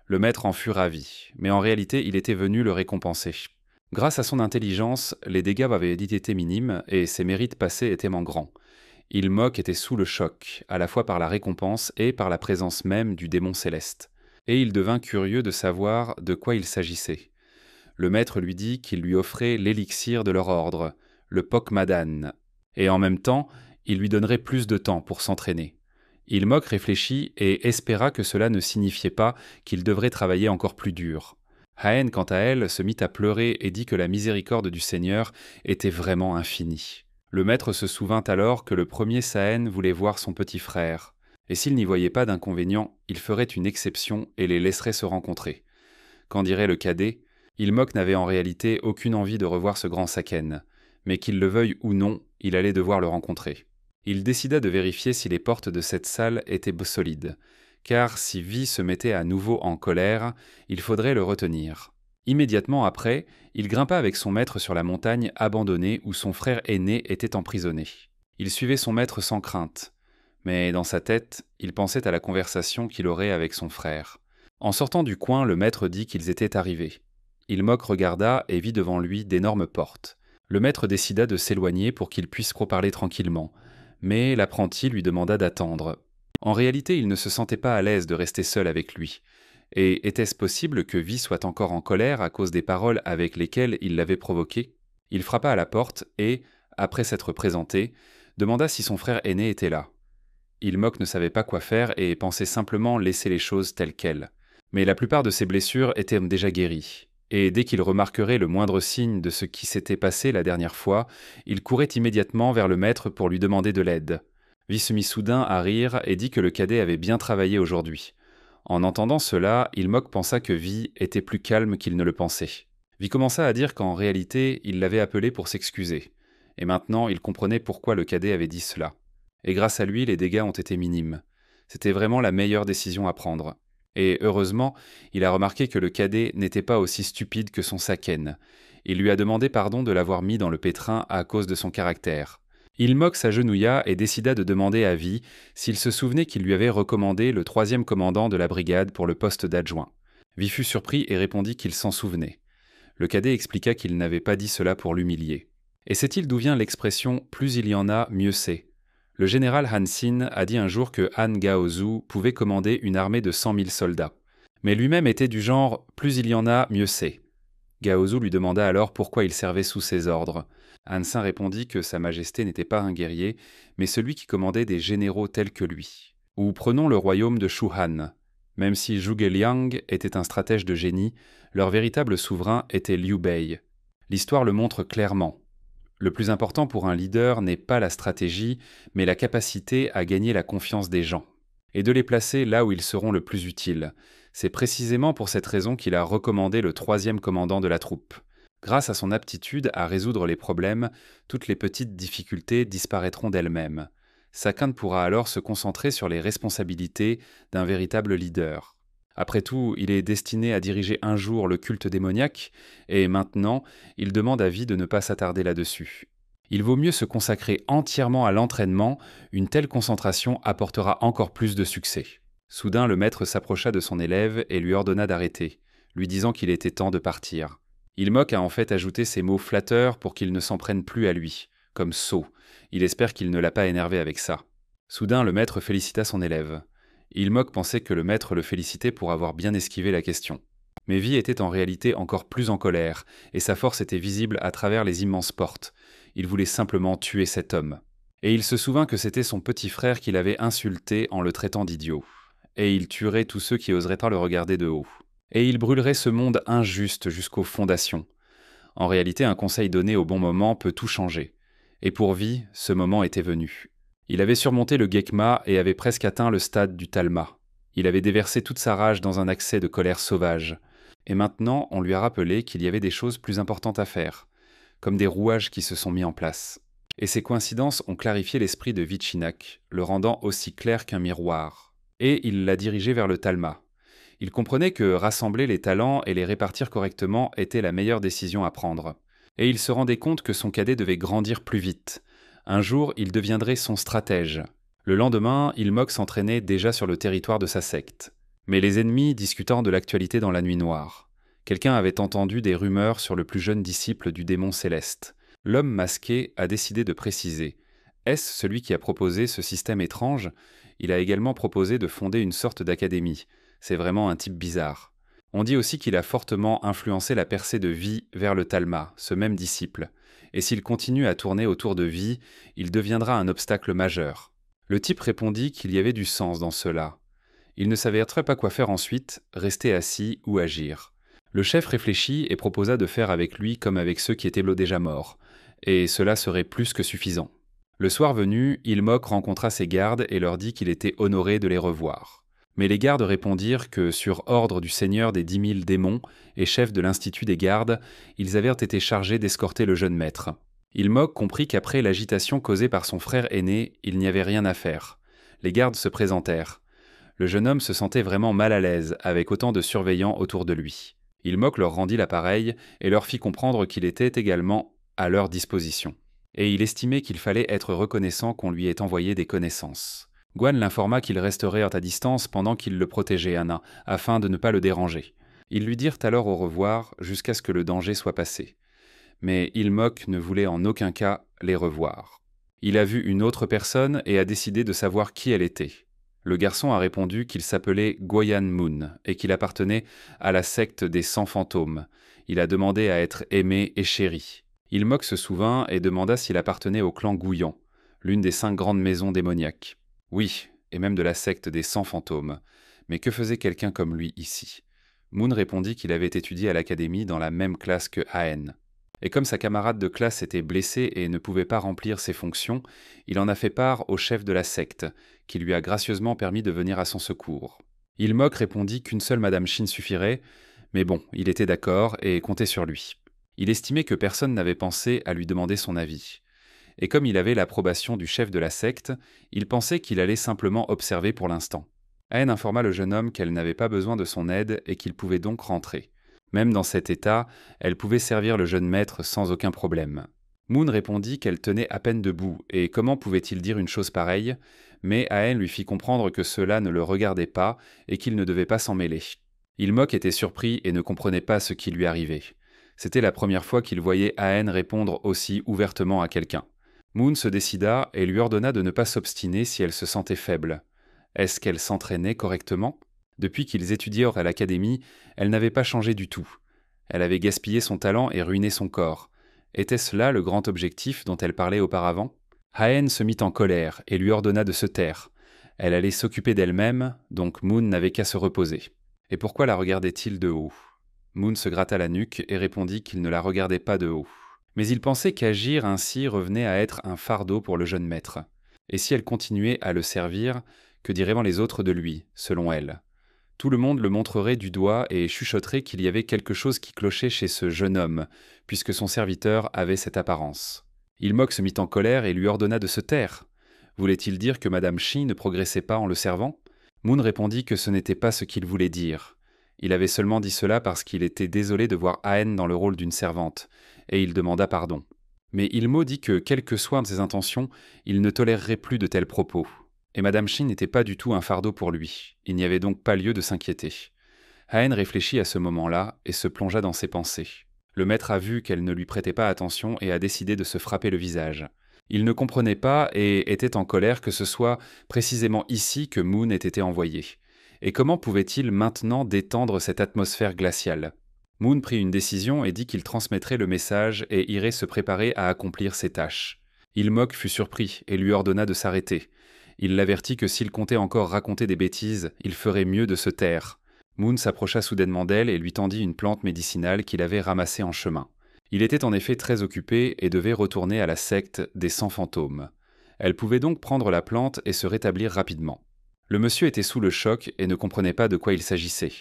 Le maître en fut ravi, mais en réalité il était venu le récompenser. Grâce à son intelligence, les dégâts avaient été minimes et ses mérites passés étaient grands. Ilmok était sous le choc, à la fois par la récompense et par la présence même du démon céleste. Et il devint curieux de savoir de quoi il s'agissait. Le maître lui dit qu'il lui offrait l'élixir de leur ordre, le Pokmadan, et en même temps, il lui donnerait plus de temps pour s'entraîner. Ilmok réfléchit et espéra que cela ne signifiait pas qu'il devrait travailler encore plus dur. Haen, quant à elle, se mit à pleurer et dit que la miséricorde du Seigneur était vraiment infinie. Le maître se souvint alors que le premier Saen voulait voir son petit frère. Et s'il n'y voyait pas d'inconvénient, il ferait une exception et les laisserait se rencontrer. Qu'en dirait le cadet ? Ilmok n'avait en réalité aucune envie de revoir ce grand Saken, mais qu'il le veuille ou non, il allait devoir le rencontrer. Il décida de vérifier si les portes de cette salle étaient solides, car si Vi se mettait à nouveau en colère, il faudrait le retenir. Immédiatement après, il grimpa avec son maître sur la montagne abandonnée où son frère aîné était emprisonné. Il suivait son maître sans crainte, mais dans sa tête, il pensait à la conversation qu'il aurait avec son frère. En sortant du coin, le maître dit qu'ils étaient arrivés. Ilmok regarda et vit devant lui d'énormes portes. Le maître décida de s'éloigner pour qu'il puisse reparler tranquillement, mais l'apprenti lui demanda d'attendre. En réalité, il ne se sentait pas à l'aise de rester seul avec lui. Et était-ce possible que Vi soit encore en colère à cause des paroles avec lesquelles il l'avait provoqué? Il frappa à la porte et, après s'être présenté, demanda si son frère aîné était là. Ilmok ne savait pas quoi faire et pensait simplement laisser les choses telles quelles. Mais la plupart de ses blessures étaient déjà guéries. Et dès qu'il remarquerait le moindre signe de ce qui s'était passé la dernière fois, il courait immédiatement vers le maître pour lui demander de l'aide. Vi se mit soudain à rire et dit que le cadet avait bien travaillé aujourd'hui. En entendant cela, Ilmok pensa que Vi était plus calme qu'il ne le pensait. Vi commença à dire qu'en réalité, il l'avait appelé pour s'excuser. Et maintenant, il comprenait pourquoi le cadet avait dit cela. Et grâce à lui, les dégâts ont été minimes. C'était vraiment la meilleure décision à prendre. Et heureusement, il a remarqué que le cadet n'était pas aussi stupide que son Saken. Il lui a demandé pardon de l'avoir mis dans le pétrin à cause de son caractère. Ilmok s'agenouilla et décida de demander à Vi s'il se souvenait qu'il lui avait recommandé le 3e commandant de la brigade pour le poste d'adjoint. Vi fut surpris et répondit qu'il s'en souvenait. Le cadet expliqua qu'il n'avait pas dit cela pour l'humilier. Et sait-il d'où vient l'expression « plus il y en a, mieux c'est » ? Le général Han Sin a dit un jour que Han Gaozu pouvait commander une armée de 100 000 soldats. Mais lui-même était du genre « plus il y en a, mieux c'est ». Gaozu lui demanda alors pourquoi il servait sous ses ordres. Han Sin répondit que Sa Majesté n'était pas un guerrier, mais celui qui commandait des généraux tels que lui. Ou prenons le royaume de Shuhan. Même si Zhuge Liang était un stratège de génie, leur véritable souverain était Liu Bei. L'histoire le montre clairement. Le plus important pour un leader n'est pas la stratégie, mais la capacité à gagner la confiance des gens, et de les placer là où ils seront le plus utiles. C'est précisément pour cette raison qu'il a recommandé le 3e commandant de la troupe. Grâce à son aptitude à résoudre les problèmes, toutes les petites difficultés disparaîtront d'elles-mêmes. Chacun pourra alors se concentrer sur les responsabilités d'un véritable leader. Après tout, il est destiné à diriger un jour le culte démoniaque, et maintenant, il demande à Vi de ne pas s'attarder là-dessus. Il vaut mieux se consacrer entièrement à l'entraînement, une telle concentration apportera encore plus de succès. Soudain, le maître s'approcha de son élève et lui ordonna d'arrêter, lui disant qu'il était temps de partir. Ilmok a en fait ajouté ces mots flatteurs pour qu'il ne s'en prenne plus à lui, comme sot. Il espère qu'il ne l'a pas énervé avec ça. Soudain, le maître félicita son élève. Ilmok pensait que le maître le félicitait pour avoir bien esquivé la question. Mais Vi était en réalité encore plus en colère, et sa force était visible à travers les immenses portes. Il voulait simplement tuer cet homme. Et il se souvint que c'était son petit frère qui l'avait insulté en le traitant d'idiot. Et il tuerait tous ceux qui oseraient pas le regarder de haut. Et il brûlerait ce monde injuste jusqu'aux fondations. En réalité, un conseil donné au bon moment peut tout changer. Et pour Vi, ce moment était venu. Il avait surmonté le Gekma et avait presque atteint le stade du Talma. Il avait déversé toute sa rage dans un accès de colère sauvage. Et maintenant, on lui a rappelé qu'il y avait des choses plus importantes à faire, comme des rouages qui se sont mis en place. Et ces coïncidences ont clarifié l'esprit de Vichinak, le rendant aussi clair qu'un miroir. Et il l'a dirigé vers le Talma. Il comprenait que rassembler les talents et les répartir correctement était la meilleure décision à prendre. Et il se rendait compte que son cadet devait grandir plus vite. Un jour, il deviendrait son stratège. Le lendemain, Ilmok s'entraînait déjà sur le territoire de sa secte. Mais les ennemis discutant de l'actualité dans la nuit noire. Quelqu'un avait entendu des rumeurs sur le plus jeune disciple du démon céleste. L'homme masqué a décidé de préciser. Est-ce celui qui a proposé ce système étrange? Il a également proposé de fonder une sorte d'académie. C'est vraiment un type bizarre. On dit aussi qu'il a fortement influencé la percée de Vi vers le Talma, ce même disciple. Et s'il continue à tourner autour de Vi, il deviendra un obstacle majeur. Le type répondit qu'il y avait du sens dans cela. Il ne savait très pas quoi faire ensuite, rester assis ou agir. Le chef réfléchit et proposa de faire avec lui comme avec ceux qui étaient déjà morts, et cela serait plus que suffisant. Le soir venu, Ilmok rencontra ses gardes et leur dit qu'il était honoré de les revoir. Mais les gardes répondirent que, sur ordre du seigneur des 10 000 démons et chef de l'institut des gardes, ils avaient été chargés d'escorter le jeune maître. Ilmok comprit qu'après l'agitation causée par son frère aîné, il n'y avait rien à faire. Les gardes se présentèrent. Le jeune homme se sentait vraiment mal à l'aise avec autant de surveillants autour de lui. Ilmok leur rendit l'appareil et leur fit comprendre qu'il était également à leur disposition. Et il estimait qu'il fallait être reconnaissant qu'on lui ait envoyé des connaissances. Guan l'informa qu'ils resteraient à distance pendant qu'il le protégeait, Anna, afin de ne pas le déranger. Ils lui dirent alors au revoir jusqu'à ce que le danger soit passé. Mais Ilmok ne voulait en aucun cas les revoir. Il a vu une autre personne et a décidé de savoir qui elle était. Le garçon a répondu qu'il s'appelait Guoyan Moon et qu'il appartenait à la secte des 100 fantômes. Il a demandé à être aimé et chéri. Ilmok se souvint et demanda s'il appartenait au clan Gouyan, l'une des 5 grandes maisons démoniaques. Oui, et même de la secte des 100 fantômes. Mais que faisait quelqu'un comme lui ici? Moon répondit qu'il avait étudié à l'académie dans la même classe que Aen. Et comme sa camarade de classe était blessée et ne pouvait pas remplir ses fonctions, il en a fait part au chef de la secte, qui lui a gracieusement permis de venir à son secours. Ilmok répondit qu'une seule Madame Shin suffirait, mais bon, il était d'accord et comptait sur lui. Il estimait que personne n'avait pensé à lui demander son avis. Et comme il avait l'approbation du chef de la secte, il pensait qu'il allait simplement observer pour l'instant. Aen informa le jeune homme qu'elle n'avait pas besoin de son aide et qu'il pouvait donc rentrer. Même dans cet état, elle pouvait servir le jeune maître sans aucun problème. Moon répondit qu'elle tenait à peine debout, et comment pouvait-il dire une chose pareille? Mais Aen lui fit comprendre que cela ne le regardait pas et qu'il ne devait pas s'en mêler. Ilmok était surpris et ne comprenait pas ce qui lui arrivait. C'était la première fois qu'il voyait Aen répondre aussi ouvertement à quelqu'un. Moon se décida et lui ordonna de ne pas s'obstiner si elle se sentait faible. Est-ce qu'elle s'entraînait correctement? Depuis qu'ils étudièrent à l'académie, elle n'avait pas changé du tout. Elle avait gaspillé son talent et ruiné son corps. Était-ce là le grand objectif dont elle parlait auparavant? Aen se mit en colère et lui ordonna de se taire. Elle allait s'occuper d'elle-même, donc Moon n'avait qu'à se reposer. Et pourquoi la regardait-il de haut? Moon se gratta la nuque et répondit qu'il ne la regardait pas de haut. Mais il pensait qu'agir ainsi revenait à être un fardeau pour le jeune maître. Et si elle continuait à le servir, que diraient les autres de lui, selon elle? Tout le monde le montrerait du doigt et chuchoterait qu'il y avait quelque chose qui clochait chez ce jeune homme, puisque son serviteur avait cette apparence. Ilmok se mit en colère et lui ordonna de se taire. Voulait-il dire que Madame Shi ne progressait pas en le servant? Moon répondit que ce n'était pas ce qu'il voulait dire. Il avait seulement dit cela parce qu'il était désolé de voir Aen dans le rôle d'une servante, et il demanda pardon. Mais Ilmo dit que, quelles que soient ses intentions, il ne tolérerait plus de tels propos. Et Madame Shin n'était pas du tout un fardeau pour lui. Il n'y avait donc pas lieu de s'inquiéter. Aen réfléchit à ce moment-là et se plongea dans ses pensées. Le maître a vu qu'elle ne lui prêtait pas attention et a décidé de se frapper le visage. Il ne comprenait pas et était en colère que ce soit précisément ici que Moon ait été envoyé. Et comment pouvait-il maintenant détendre cette atmosphère glaciale? Moon prit une décision et dit qu'il transmettrait le message et irait se préparer à accomplir ses tâches. Ilmok fut surpris et lui ordonna de s'arrêter. Il l'avertit que s'il comptait encore raconter des bêtises, il ferait mieux de se taire. Moon s'approcha soudainement d'elle et lui tendit une plante médicinale qu'il avait ramassée en chemin. Il était en effet très occupé et devait retourner à la secte des 100 fantômes. Elle pouvait donc prendre la plante et se rétablir rapidement. Le monsieur était sous le choc et ne comprenait pas de quoi il s'agissait.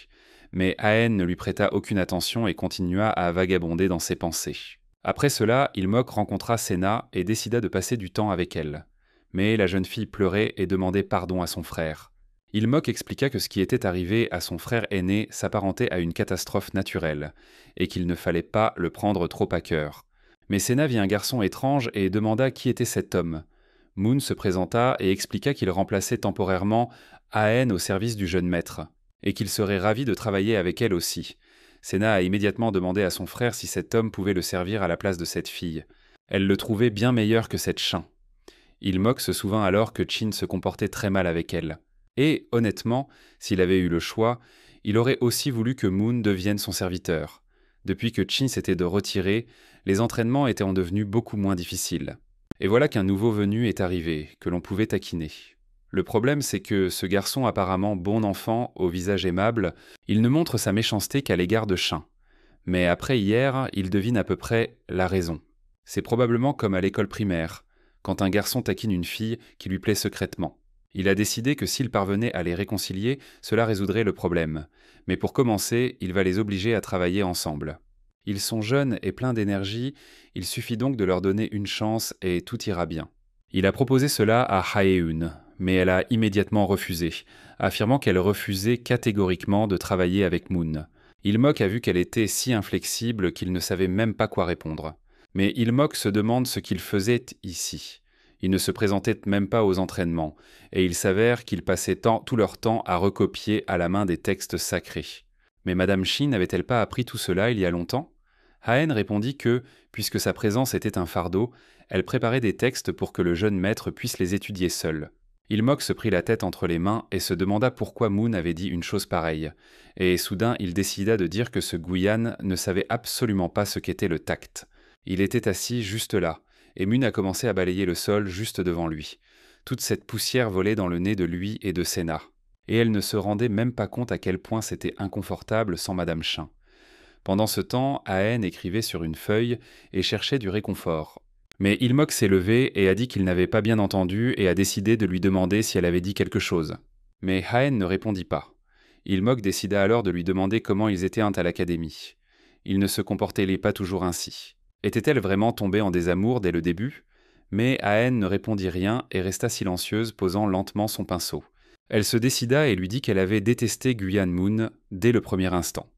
Mais Aen ne lui prêta aucune attention et continua à vagabonder dans ses pensées. Après cela, Ilmok rencontra Senna et décida de passer du temps avec elle. Mais la jeune fille pleurait et demandait pardon à son frère. Ilmok expliqua que ce qui était arrivé à son frère aîné s'apparentait à une catastrophe naturelle, et qu'il ne fallait pas le prendre trop à cœur. Mais Senna vit un garçon étrange et demanda qui était cet homme. Moon se présenta et expliqua qu'il remplaçait temporairement Aen au service du jeune maître, et qu'il serait ravi de travailler avec elle aussi. Senna a immédiatement demandé à son frère si cet homme pouvait le servir à la place de cette fille. Elle le trouvait bien meilleur que cette Shin. Ilmok se souvint alors que Chin se comportait très mal avec elle. Et, honnêtement, s'il avait eu le choix, il aurait aussi voulu que Moon devienne son serviteur. Depuis que Chin s'était de retirer, les entraînements étaient en devenus beaucoup moins difficiles. Et voilà qu'un nouveau venu est arrivé, que l'on pouvait taquiner. Le problème, c'est que ce garçon apparemment bon enfant, au visage aimable, il ne montre sa méchanceté qu'à l'égard de Shin. Mais après hier, il devine à peu près la raison. C'est probablement comme à l'école primaire, quand un garçon taquine une fille qui lui plaît secrètement. Il a décidé que s'il parvenait à les réconcilier, cela résoudrait le problème. Mais pour commencer, il va les obliger à travailler ensemble. Ils sont jeunes et pleins d'énergie, il suffit donc de leur donner une chance et tout ira bien. Il a proposé cela à Haeun, mais elle a immédiatement refusé, affirmant qu'elle refusait catégoriquement de travailler avec Moon. Ilmok a vu qu'elle était si inflexible qu'il ne savait même pas quoi répondre. Mais Ilmok se demande ce qu'il faisait ici. Il ne se présentait même pas aux entraînements, et il s'avère qu'ils passaient tout leur temps à recopier à la main des textes sacrés. Mais Madame Shin n'avait-elle pas appris tout cela il y a longtemps? Haen répondit que, puisque sa présence était un fardeau, elle préparait des textes pour que le jeune maître puisse les étudier seul. Ilmok se prit la tête entre les mains et se demanda pourquoi Moon avait dit une chose pareille, et soudain il décida de dire que ce Guyan ne savait absolument pas ce qu'était le tact. Il était assis juste là, et Moon a commencé à balayer le sol juste devant lui. Toute cette poussière volait dans le nez de lui et de Senna, et elle ne se rendait même pas compte à quel point c'était inconfortable sans Madame Shin. Pendant ce temps, Haen écrivait sur une feuille et cherchait du réconfort. Mais Ilmok s'est levé et a dit qu'il n'avait pas bien entendu et a décidé de lui demander si elle avait dit quelque chose. Mais Haen ne répondit pas. Ilmok décida alors de lui demander comment ils étaient à l'académie. Ils ne se comportaient pas toujours ainsi. Était-elle vraiment tombée en désamour dès le début? Mais Haen ne répondit rien et resta silencieuse, posant lentement son pinceau. Elle se décida et lui dit qu'elle avait détesté Guyan Moon dès le premier instant.